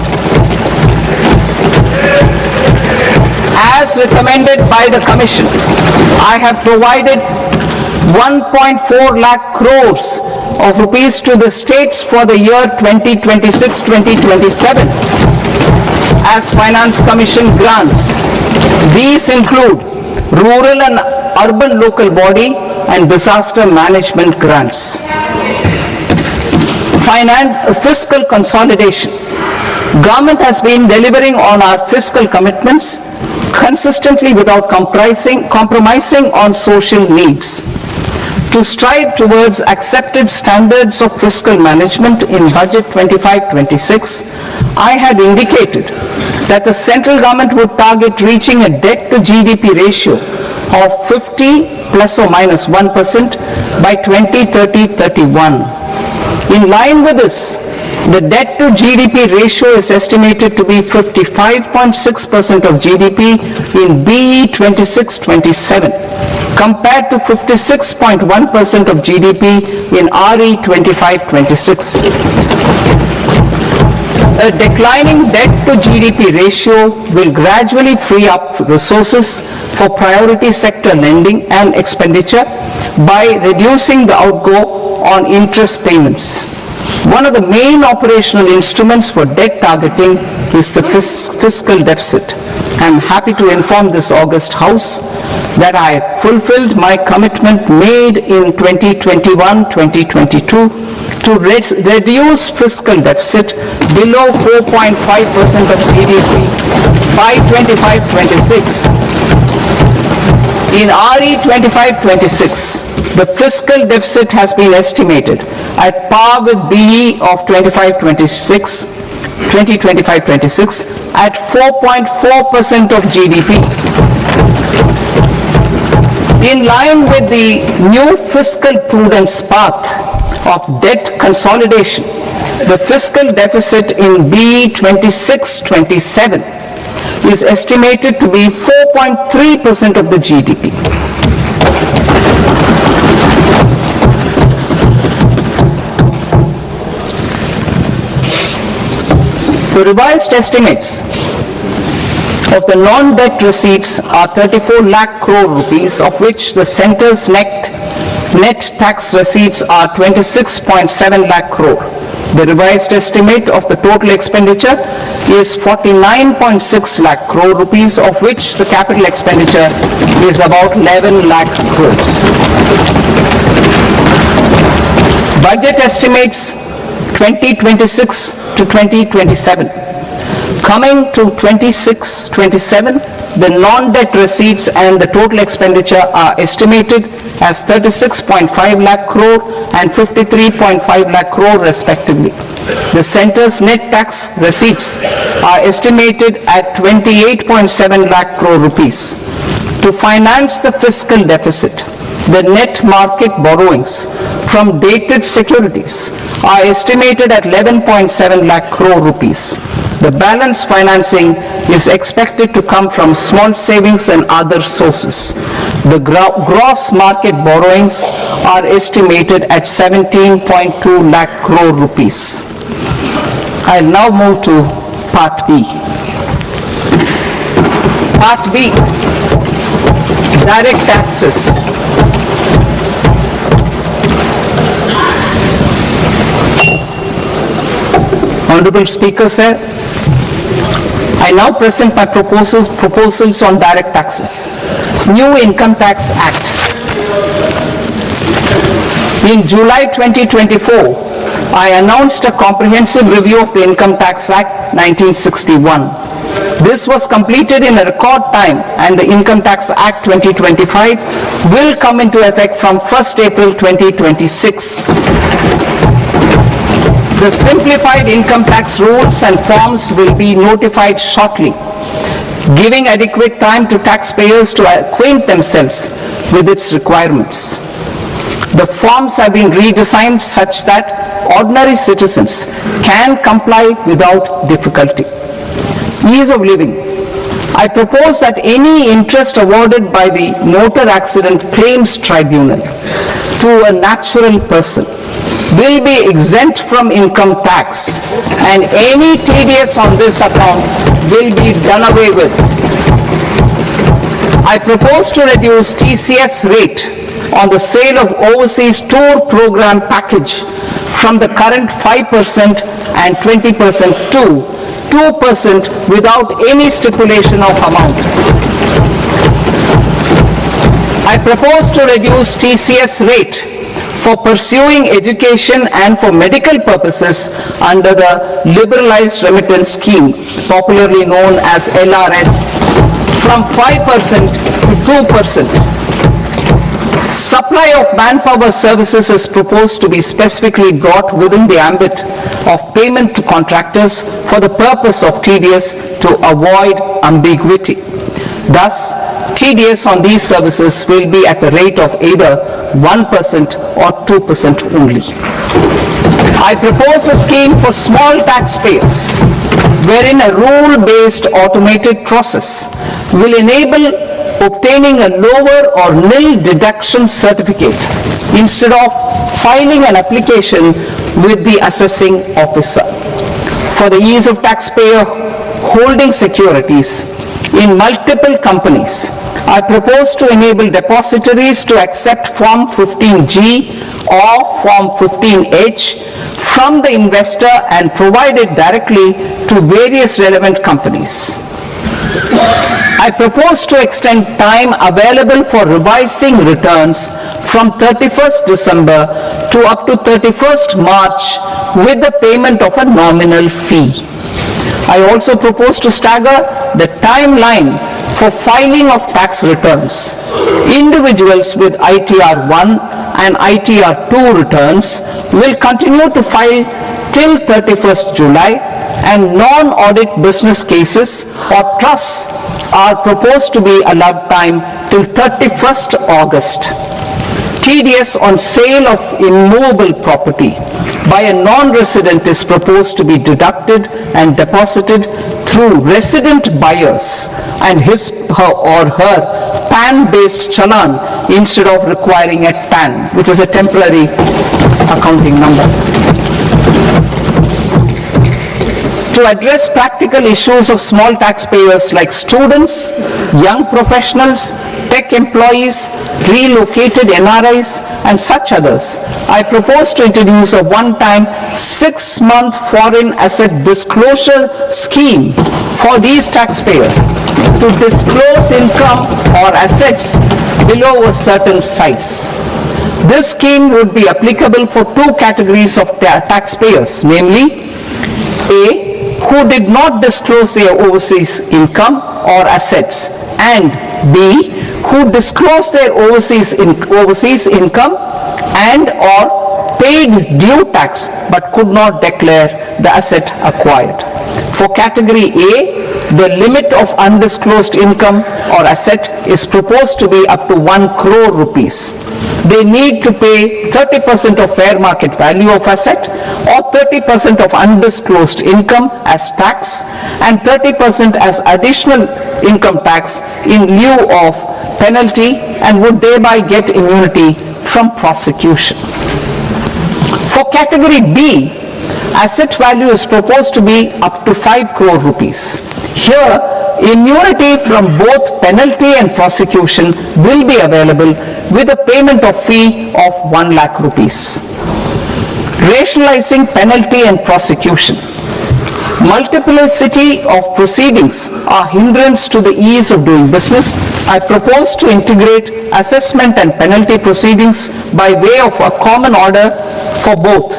As recommended by the Commission, I have provided 1.4 lakh crores of rupees to the states for the year 2026-2027 as Finance Commission grants. These include rural and urban local body and disaster management grants. Fiscal consolidation. Government has been delivering on our fiscal commitments consistently without compromising on social needs. To strive towards accepted standards of fiscal management in Budget 25-26, I had indicated that the central government would target reaching a debt to GDP ratio of 50 plus or minus 1% by 2030-31. In line with this, the debt to GDP ratio is estimated to be 55.6% of GDP in BE 26-27 compared to 56.1% of GDP in RE 25-26. A declining debt to GDP ratio will gradually free up resources for priority sector lending and expenditure by reducing the outgo on interest payments. One of the main operational instruments for debt targeting is the fiscal deficit. I am happy to inform this august House that I fulfilled my commitment made in 2021-2022 to reduce fiscal deficit below 4.5% of GDP by 25-26. In RE 25-26, the fiscal deficit has been estimated at par with BE of 2025-26 at 4.4% of GDP. In line with the new fiscal prudence path of debt consolidation, the fiscal deficit in BE 26-27 is estimated to be 4.3% of the GDP. The revised estimates of the non-debt receipts are 34 lakh crore rupees, of which the centre's net tax receipts are 26.7 lakh crore. The revised estimate of the total expenditure is 49.6 lakh crore rupees, of which the capital expenditure is about 11 lakh crores. Budget estimates 2026 to 2027. Coming to 26-27, the non-debt receipts and the total expenditure are estimated as 36.5 lakh crore and 53.5 lakh crore respectively. The centre's net tax receipts are estimated at 28.7 lakh crore rupees. To finance the fiscal deficit, the net market borrowings from dated securities are estimated at 11.7 lakh crore rupees. The balance financing is expected to come from small savings and other sources. The gross market borrowings are estimated at 17.2 lakh crore rupees. I'll now move to Part B. Part B, direct taxes. Honorable Speaker, sir, I now present my proposals on direct taxes. New Income Tax Act. In July 2024, I announced a comprehensive review of the Income Tax Act 1961. This was completed in a record time, and the Income Tax Act 2025 will come into effect from 1st April 2026. The simplified income tax rules and forms will be notified shortly, giving adequate time to taxpayers to acquaint themselves with its requirements. The forms have been redesigned such that ordinary citizens can comply without difficulty. Ease of living. I propose that any interest awarded by the Motor Accident Claims Tribunal to a natural person will be exempt from income tax, and any TDS on this account will be done away with. I propose to reduce TCS rate on the sale of overseas tour program package from the current 5% and 20% to 2% without any stipulation of amount. I propose to reduce TCS rate for pursuing education and for medical purposes under the Liberalized Remittance Scheme, popularly known as LRS, from 5% to 2%. Supply of manpower services is proposed to be specifically brought within the ambit of payment to contractors for the purpose of TDS to avoid ambiguity. Thus, TDS on these services will be at the rate of either 1% or 2% only. I propose a scheme for small taxpayers wherein a rule-based automated process will enable obtaining a lower or nil deduction certificate instead of filing an application with the assessing officer. For the ease of taxpayer holding securities in multiple companies, I propose to enable depositories to accept Form 15G or Form 15H from the investor and provide it directly to various relevant companies. I propose to extend time available for revising returns from 31st December to up to 31st March with the payment of a nominal fee. I also propose to stagger the timeline for filing of tax returns. Individuals with ITR 1 and ITR 2 returns will continue to file till 31st July, and non-audit business cases or trusts are proposed to be allowed time till 31st August. TDS on sale of immovable property by a non-resident is proposed to be deducted and deposited through resident buyers and his or her PAN-based challan instead of requiring a TAN, which is a temporary accounting number. To address practical issues of small taxpayers like students, young professionals, tech employees, relocated NRIs, and such others, I propose to introduce a one-time 6-month foreign asset disclosure scheme for these taxpayers to disclose income or assets below a certain size. This scheme would be applicable for two categories of taxpayers, namely, A, who did not disclose their overseas income or assets, and B, who disclosed their overseas income and or paid due tax but could not declare the asset acquired. For category A, the limit of undisclosed income or asset is proposed to be up to 1 crore rupees. They need to pay 30% of fair market value of asset or 30% of undisclosed income as tax and 30% as additional income tax in lieu of penalty, and would thereby get immunity from prosecution. For category B, asset value is proposed to be up to 5 crore rupees. Here, immunity from both penalty and prosecution will be available with a payment of fee of 1 lakh rupees. Rationalizing penalty and prosecution. Multiplicity of proceedings are hindrance to the ease of doing business. I propose to integrate assessment and penalty proceedings by way of a common order for both.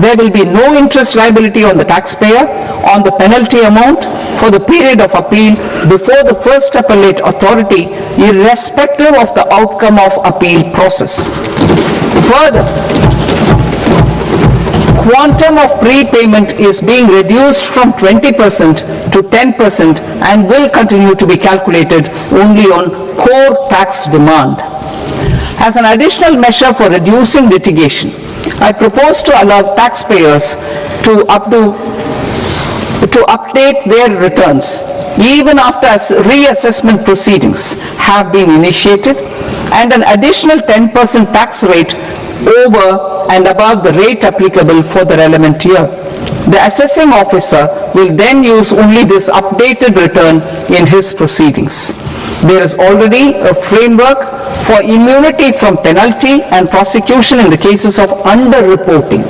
There will be no interest liability on the taxpayer on the penalty amount for the period of appeal before the first appellate authority, irrespective of the outcome of appeal process. Further, quantum of prepayment is being reduced from 20% to 10% and will continue to be calculated only on core tax demand. As an additional measure for reducing litigation, I propose to allow taxpayers to update their returns even after reassessment proceedings have been initiated, and an additional 10% tax rate over and above the rate applicable for the relevant year. The assessing officer will then use only this updated return in his proceedings. There is already a framework for immunity from penalty and prosecution in the cases of underreporting.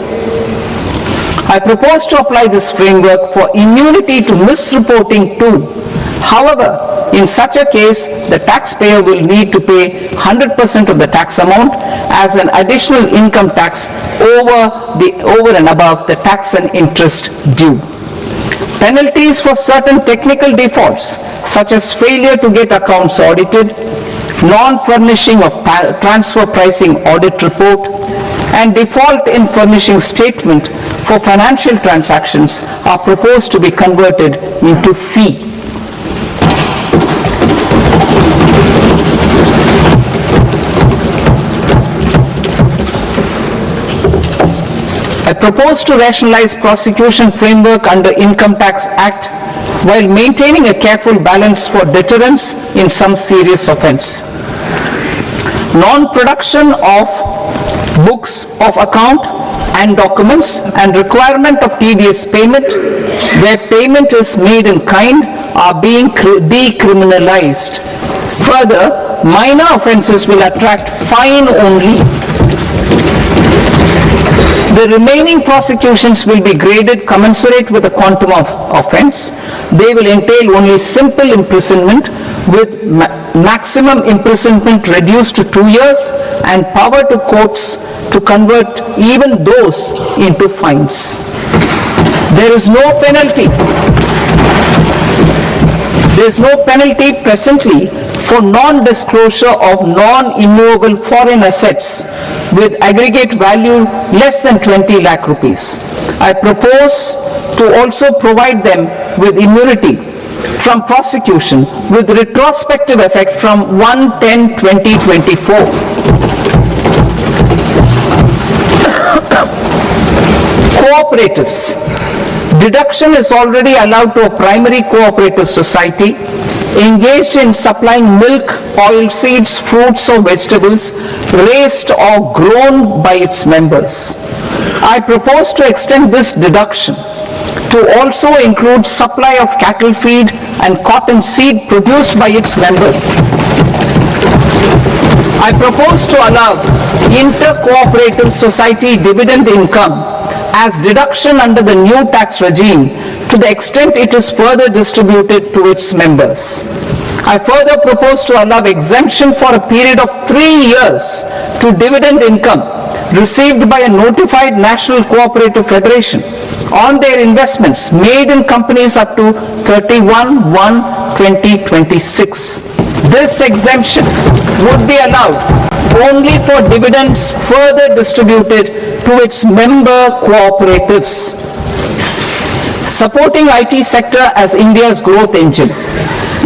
I propose to apply this framework for immunity to misreporting too. However, in such a case, the taxpayer will need to pay 100% of the tax amount as an additional income tax over and above the tax and interest due. Penalties for certain technical defaults, such as failure to get accounts audited, non-furnishing of transfer pricing audit report, and default in furnishing statement for financial transactions are proposed to be converted into fee. I propose to rationalize prosecution framework under Income Tax Act while maintaining a careful balance for deterrence in some serious offence. Non-production of books of account and documents and requirement of tedious payment where payment is made in kind are being decriminalized. Further, minor offences will attract fine only. The remaining prosecutions will be graded commensurate with the quantum of offence. They will entail only simple imprisonment with maximum imprisonment reduced to 2 years and power to courts to convert even those into fines. There is no penalty. There is no penalty presently for non-disclosure of non-immovable foreign assets with aggregate value less than 20 lakh rupees. I propose to also provide them with immunity from prosecution with retrospective effect from 1/10/2024. Cooperatives. Deduction is already allowed to a primary cooperative society engaged in supplying milk, oilseeds, fruits or vegetables raised or grown by its members. I propose to extend this deduction to also include supply of cattle feed and cotton seed produced by its members. I propose to allow inter-cooperative society dividend income as deduction under the new tax regime to the extent it is further distributed to its members. I further propose to allow exemption for a period of 3 years to dividend income received by a notified national cooperative federation on their investments made in companies up to 31/1/2026. This exemption would be allowed only for dividends further distributed to its member cooperatives. Supporting IT sector as India's growth engine.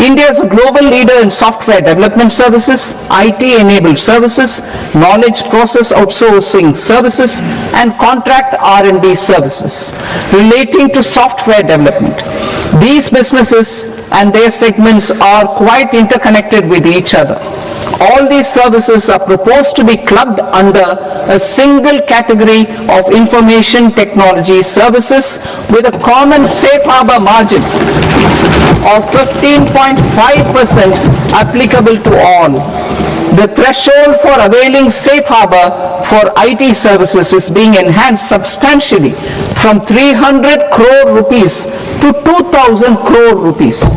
India is a global leader in software development services, IT-enabled services, knowledge process outsourcing services, and contract R&D services relating to software development. These businesses and their segments are quite interconnected with each other. All these services are proposed to be clubbed under a single category of information technology services with a common safe harbor margin of 15.5% applicable to all. The threshold for availing safe harbor for IT services is being enhanced substantially from 300 crore rupees to 2,000 crore rupees.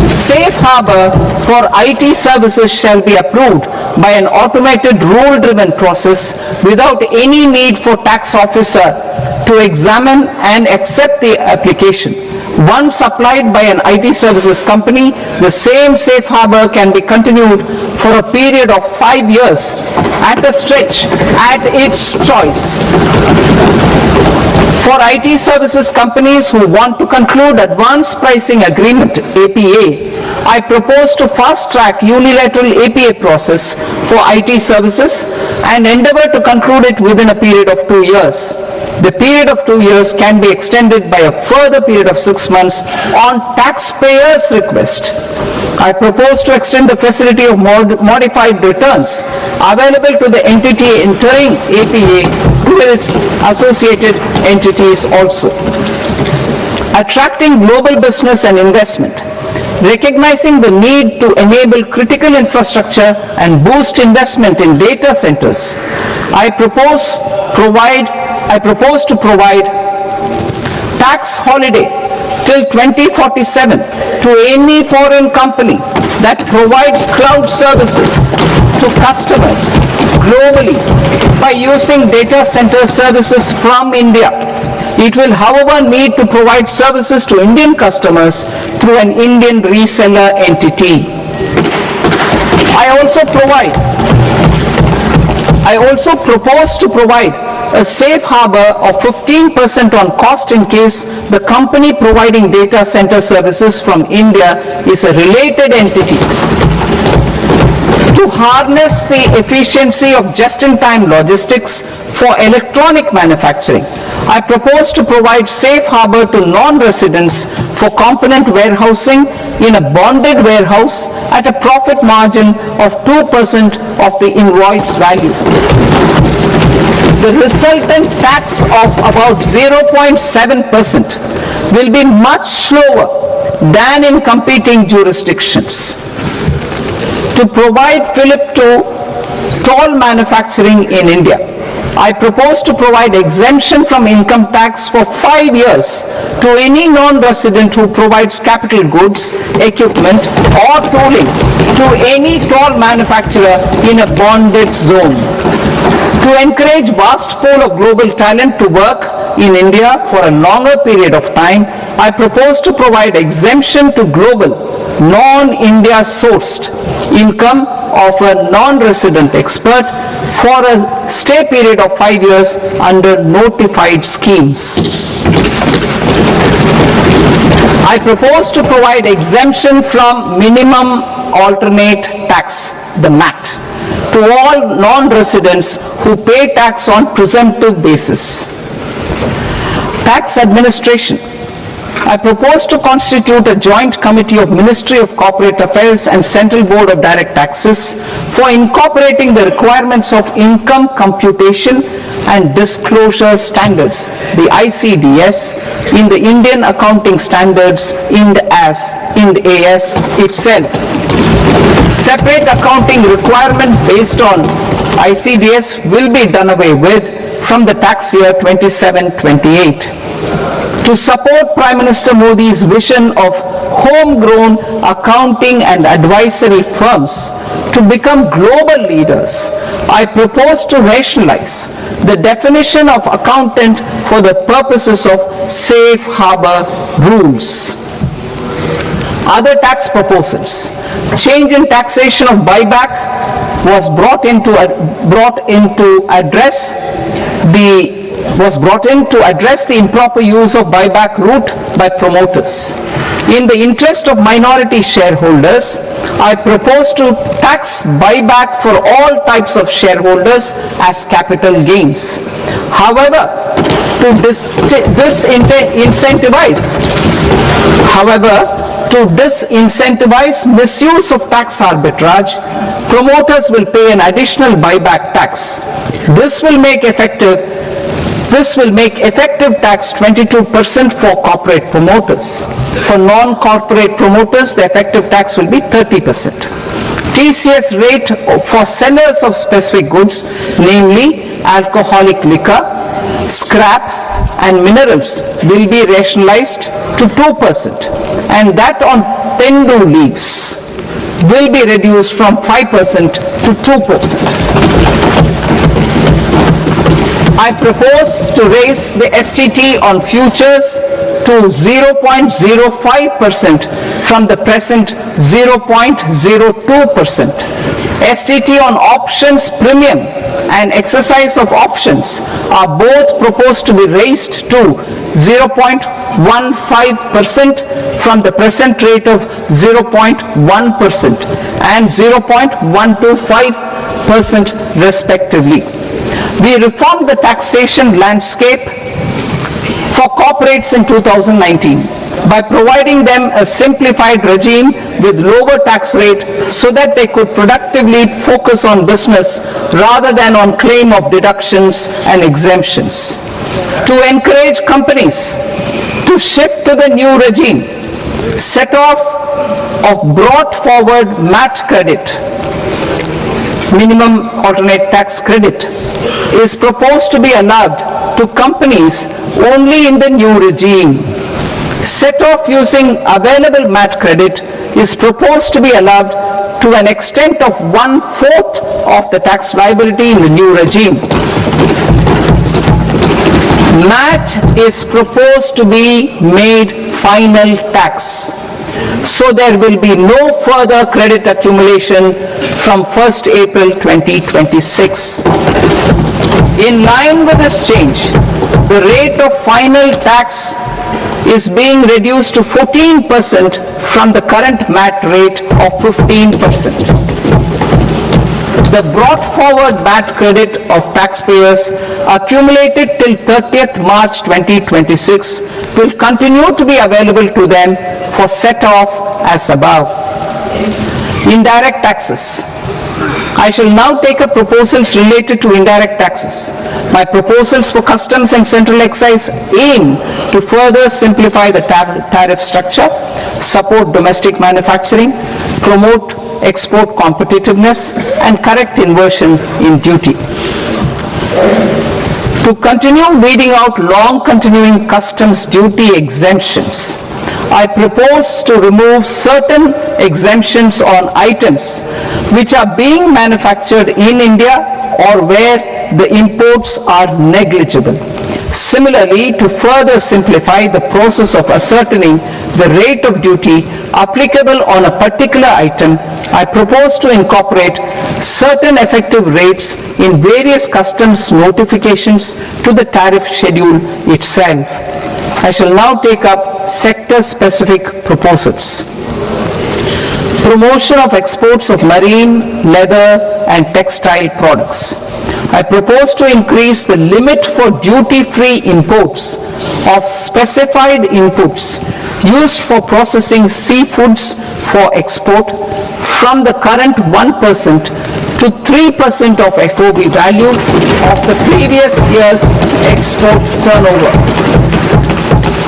Safe harbor for IT services shall be approved by an automated rule-driven process without any need for tax officer to examine and accept the application. Once applied by an IT services company, the same safe harbor can be continued for a period of 5 years at a stretch at its choice. For IT services companies who want to conclude advanced pricing agreement, APA, I propose to fast-track unilateral APA process for IT services and endeavor to conclude it within a period of 2 years. The period of 2 years can be extended by a further period of 6 months on taxpayers' request. I propose to extend the facility of modified returns available to the entity entering APA to its associated entities also. Attracting global business and investment. Recognizing the need to enable critical infrastructure and boost investment in data centers, I propose to provide tax holiday till 2047 to any foreign company that provides cloud services to customers globally by using data center services from India. It will, however, need to provide services to Indian customers through an Indian reseller entity. I also propose to provide a safe harbor of 15% on cost in case the company providing data center services from India is a related entity. To harness the efficiency of just-in-time logistics for electronic manufacturing, I propose to provide safe harbor to non-residents for component warehousing in a bonded warehouse at a profit margin of 2% of the invoice value. The resultant tax of about 0.7% will be much slower than in competing jurisdictions. To provide fillip to toll manufacturing in India, I propose to provide exemption from income tax for 5 years to any non-resident who provides capital goods, equipment or tooling to any toll manufacturer in a bonded zone. To encourage vast pool of global talent to work in India for a longer period of time, I propose to provide exemption to global, non-India sourced income of a non-resident expert for a stay period of 5 years under notified schemes. I propose to provide exemption from minimum alternate tax, the MAT, to all non-residents who pay tax on presumptive basis. Tax administration. I propose to constitute a joint committee of Ministry of Corporate Affairs and Central Board of Direct Taxes for incorporating the requirements of income computation and disclosure standards, the ICDS, in the Indian Accounting Standards Ind AS itself. Separate accounting requirement based on ICDS will be done away with from the tax year 27-28. To support Prime Minister Modi's vision of homegrown accounting and advisory firms to become global leaders, I propose to rationalize the definition of accountant for the purposes of safe harbor rules. Other tax proposals. Change in taxation of buyback was brought in to address the improper use of buyback route by promoters. In the interest of minority shareholders, I propose to tax buyback for all types of shareholders as capital gains. However, to disincentivize misuse of tax arbitrage, promoters will pay an additional buyback tax. This will make effective tax 22% for corporate promoters. For non-corporate promoters, the effective tax will be 30%. TCS rate for sellers of specific goods, namely alcoholic liquor, scrap and minerals, will be rationalized to 2%, and that on Tendu leaves will be reduced from 5% to 2%. I propose to raise the STT on futures to 0.05% from the present 0.02%. STT on options premium and exercise of options are both proposed to be raised to 0.15% from the present rate of 0.1% and 0.125% respectively. We reformed the taxation landscape for corporates in 2019 by providing them a simplified regime with lower tax rate so that they could productively focus on business rather than on claim of deductions and exemptions. To encourage companies to shift to the new regime, set off of brought forward MAT credit, minimum alternate tax credit, is proposed to be allowed to companies only in the new regime. Set off using available MAT credit is proposed to be allowed to an extent of 1/4 of the tax liability in the new regime. MAT is proposed to be made final tax, so there will be no further credit accumulation from 1st April 2026. In line with this change, the rate of final tax is being reduced to 14% from the current MAT rate of 15%. The brought forward MAT credit of taxpayers accumulated till 30th March 2026 will continue to be available to them for set off as above. Indirect taxes. I shall now take up proposals related to indirect taxes. My proposals for customs and central excise aim to further simplify the tariff structure, support domestic manufacturing, promote export competitiveness, and correct inversion in duty. To continue weeding out long continuing customs duty exemptions, I propose to remove certain exemptions on items which are being manufactured in India or where the imports are negligible. Similarly, to further simplify the process of ascertaining the rate of duty applicable on a particular item, I propose to incorporate certain effective rates in various customs notifications to the tariff schedule itself. I shall now take up sector-specific proposals. Promotion of exports of marine, leather, and textile products. I propose to increase the limit for duty-free imports of specified inputs used for processing seafoods for export from the current 1% to 3% of FOB value of the previous year's export turnover.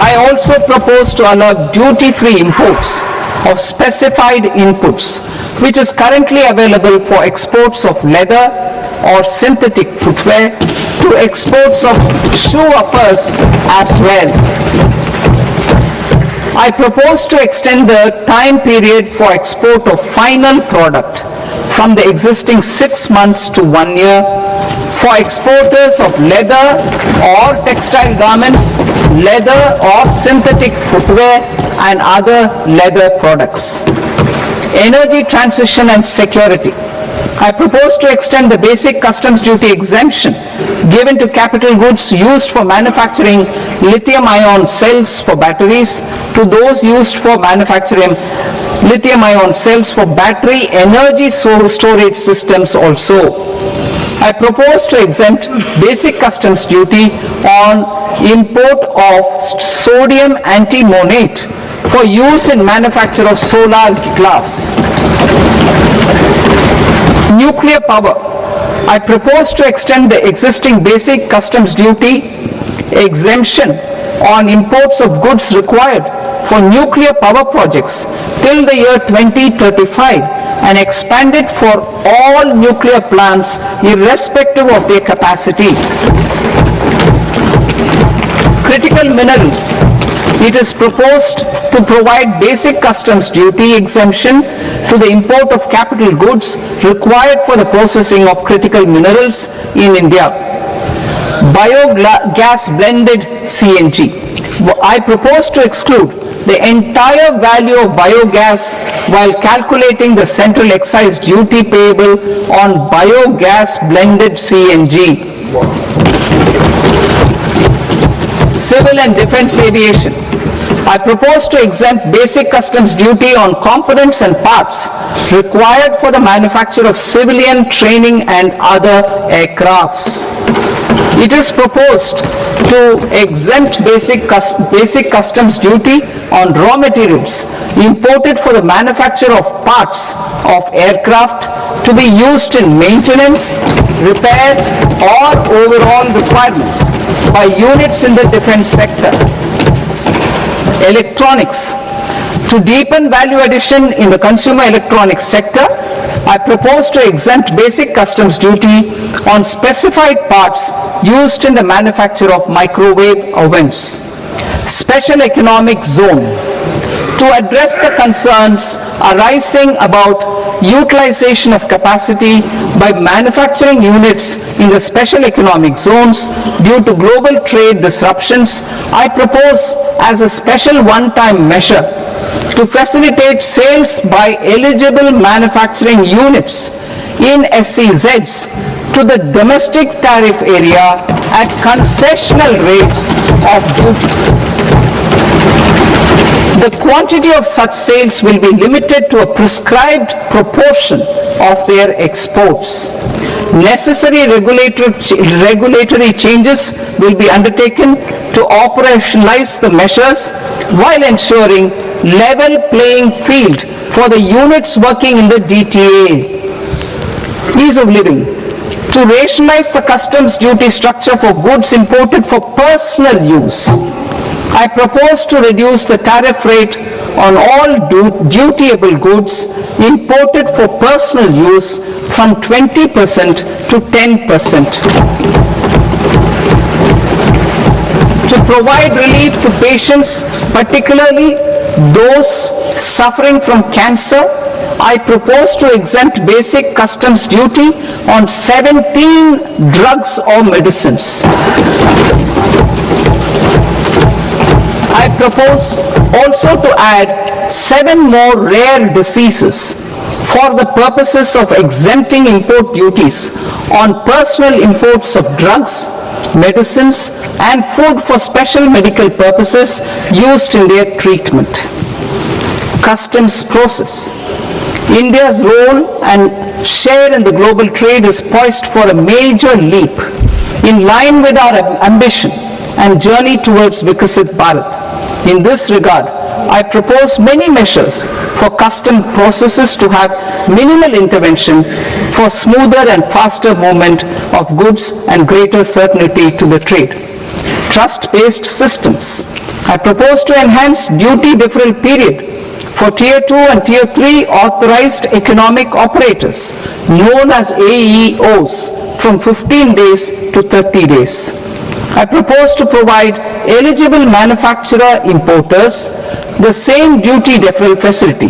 I also propose to allow duty-free imports of specified inputs, which is currently available for exports of leather or synthetic footwear, to exports of shoe uppers as well. I propose to extend the time period for export of final product from the existing 6 months to 1 year for exporters of leather or textile garments, leather or synthetic footwear, and other leather products. Energy transition and security. I propose to extend the basic customs duty exemption given to capital goods used for manufacturing lithium-ion cells for batteries to those used for manufacturing lithium-ion cells for battery energy storage systems also. I propose to exempt basic customs duty on import of sodium antimonate for use in manufacture of solar glass. Nuclear power. I propose to extend the existing basic customs duty exemption on imports of goods required for nuclear power projects till the year 2035 and expand it for all nuclear plants irrespective of their capacity. Critical minerals. It is proposed to provide basic customs duty exemption to the import of capital goods required for the processing of critical minerals in India. Biogas blended CNG. I propose to exclude the entire value of biogas while calculating the central excise duty payable on biogas blended CNG. Civil and defense aviation. I propose to exempt basic customs duty on components and parts required for the manufacture of civilian training and other aircrafts. It is proposed to exempt basic customs duty on raw materials imported for the manufacture of parts of aircraft to be used in maintenance, repair, or overall requirements by units in the defense sector. Electronics. To deepen value addition in the consumer electronics sector, I propose to exempt basic customs duty on specified parts used in the manufacture of microwave ovens. Special economic zone. To address the concerns arising about utilization of capacity by manufacturing units in the special economic zones due to global trade disruptions, I propose as a special one-time measure to facilitate sales by eligible manufacturing units in SEZs to the domestic tariff area at concessional rates of duty. The quantity of such sales will be limited to a prescribed proportion of their exports. Necessary regulatory changes will be undertaken to operationalize the measures while ensuring level playing field for the units working in the DTA. Ease of living. To rationalize the customs duty structure for goods imported for personal use, I propose to reduce the tariff rate on all dutiable goods imported for personal use from 20% to 10%. To provide relief to patients, particularly those suffering from cancer, I propose to exempt basic customs duty on 17 drugs or medicines. I propose also to add 7 more rare diseases for the purposes of exempting import duties on personal imports of drugs, medicines, and food for special medical purposes used in their treatment. Customs process. India's role and share in the global trade is poised for a major leap in line with our ambition and journey towards Viksit Bharat. In this regard, I propose many measures for custom processes to have minimal intervention for smoother and faster movement of goods and greater certainty to the trade. Trust-based systems. I propose to enhance duty deferral period for Tier 2 and Tier 3 authorized economic operators, known as AEOs, from 15 days to 30 days. I propose to provide eligible manufacturer importers the same duty deferral facility.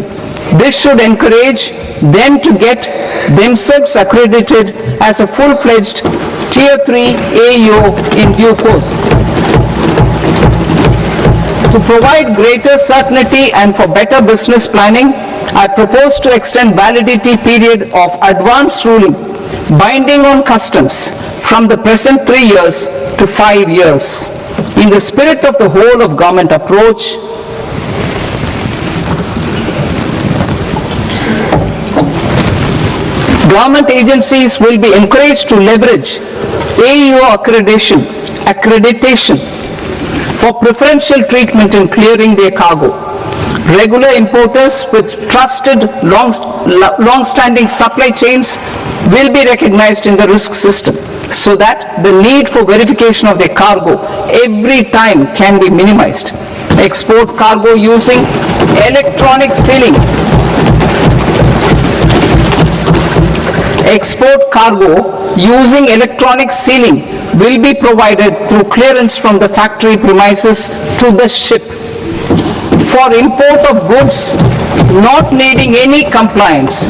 This should encourage them to get themselves accredited as a full-fledged Tier 3 AEO in due course. To provide greater certainty and for better business planning, I propose to extend validity period of advance ruling binding on customs from the present 3 years to 5 years. In the spirit of the whole of government approach, government agencies will be encouraged to leverage AEO accreditation for preferential treatment in clearing their cargo. Regular importers with trusted long-standing supply chains will be recognized in the risk system so that the need for verification of their cargo every time can be minimized. Export cargo using electronic sealing. Export cargo using electronic sealing will be provided through clearance from the factory premises to the ship. For import of goods not needing any compliance,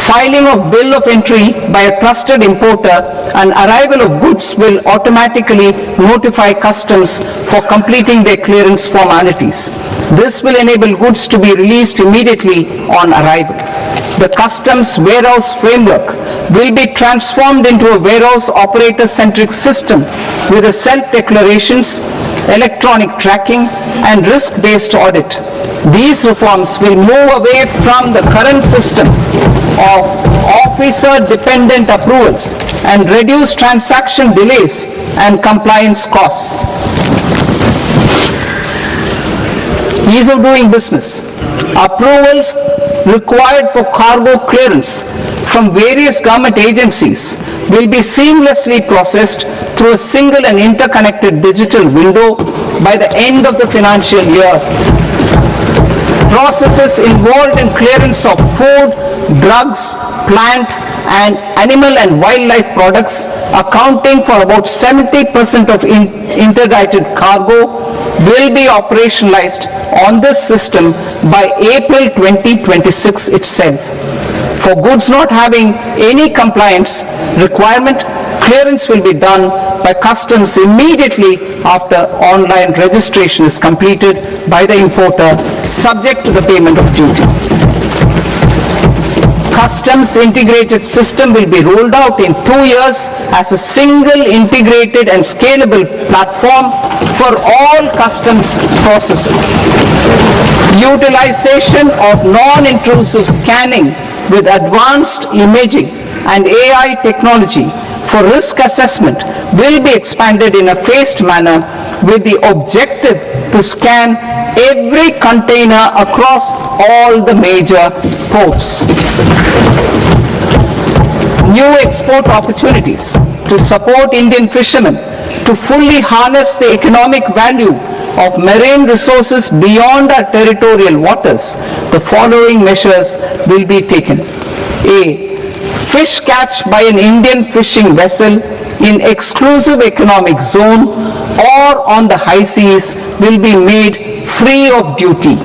filing of bill of entry by a trusted importer and arrival of goods will automatically notify customs for completing their clearance formalities. This will enable goods to be released immediately on arrival. The customs warehouse framework will be transformed into a warehouse operator-centric system with a self-declarations, electronic tracking, and risk-based audit. These reforms will move away from the current system of officer-dependent approvals and reduce transaction delays and compliance costs. Ease of doing business. Approvals required for cargo clearance from various government agencies will be seamlessly processed through a single and interconnected digital window by the end of the financial year. Processes involved in clearance of food, drugs, plant and animal and wildlife products, accounting for about 70% of interdicted cargo, will be operationalized on this system by April 2026 itself. For goods not having any compliance requirement, clearance will be done by customs immediately after online registration is completed by the importer, subject to the payment of duty. Customs integrated system will be rolled out in 2 years as a single integrated and scalable platform for all customs processes. Utilization of non-intrusive scanning with advanced imaging and AI technology for risk assessment will be expanded in a phased manner with the objective to scan every container across all the major ports. New export opportunities to support Indian fishermen to fully harness the economic value of marine resources beyond our territorial waters. The following measures will be taken. A. Fish catch by an Indian fishing vessel in exclusive economic zone or on the high seas will be made free of duty.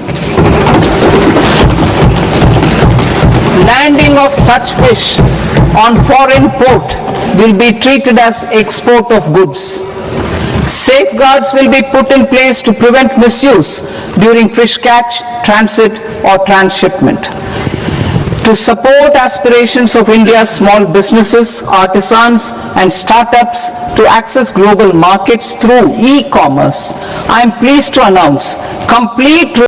Landing of such fish on foreign port will be treated as export of goods. Safeguards will be put in place to prevent misuse during fish catch, transit or transshipment. To support aspirations of India's small businesses, artisans and startups to access global markets through e-commerce, I am pleased to announce complete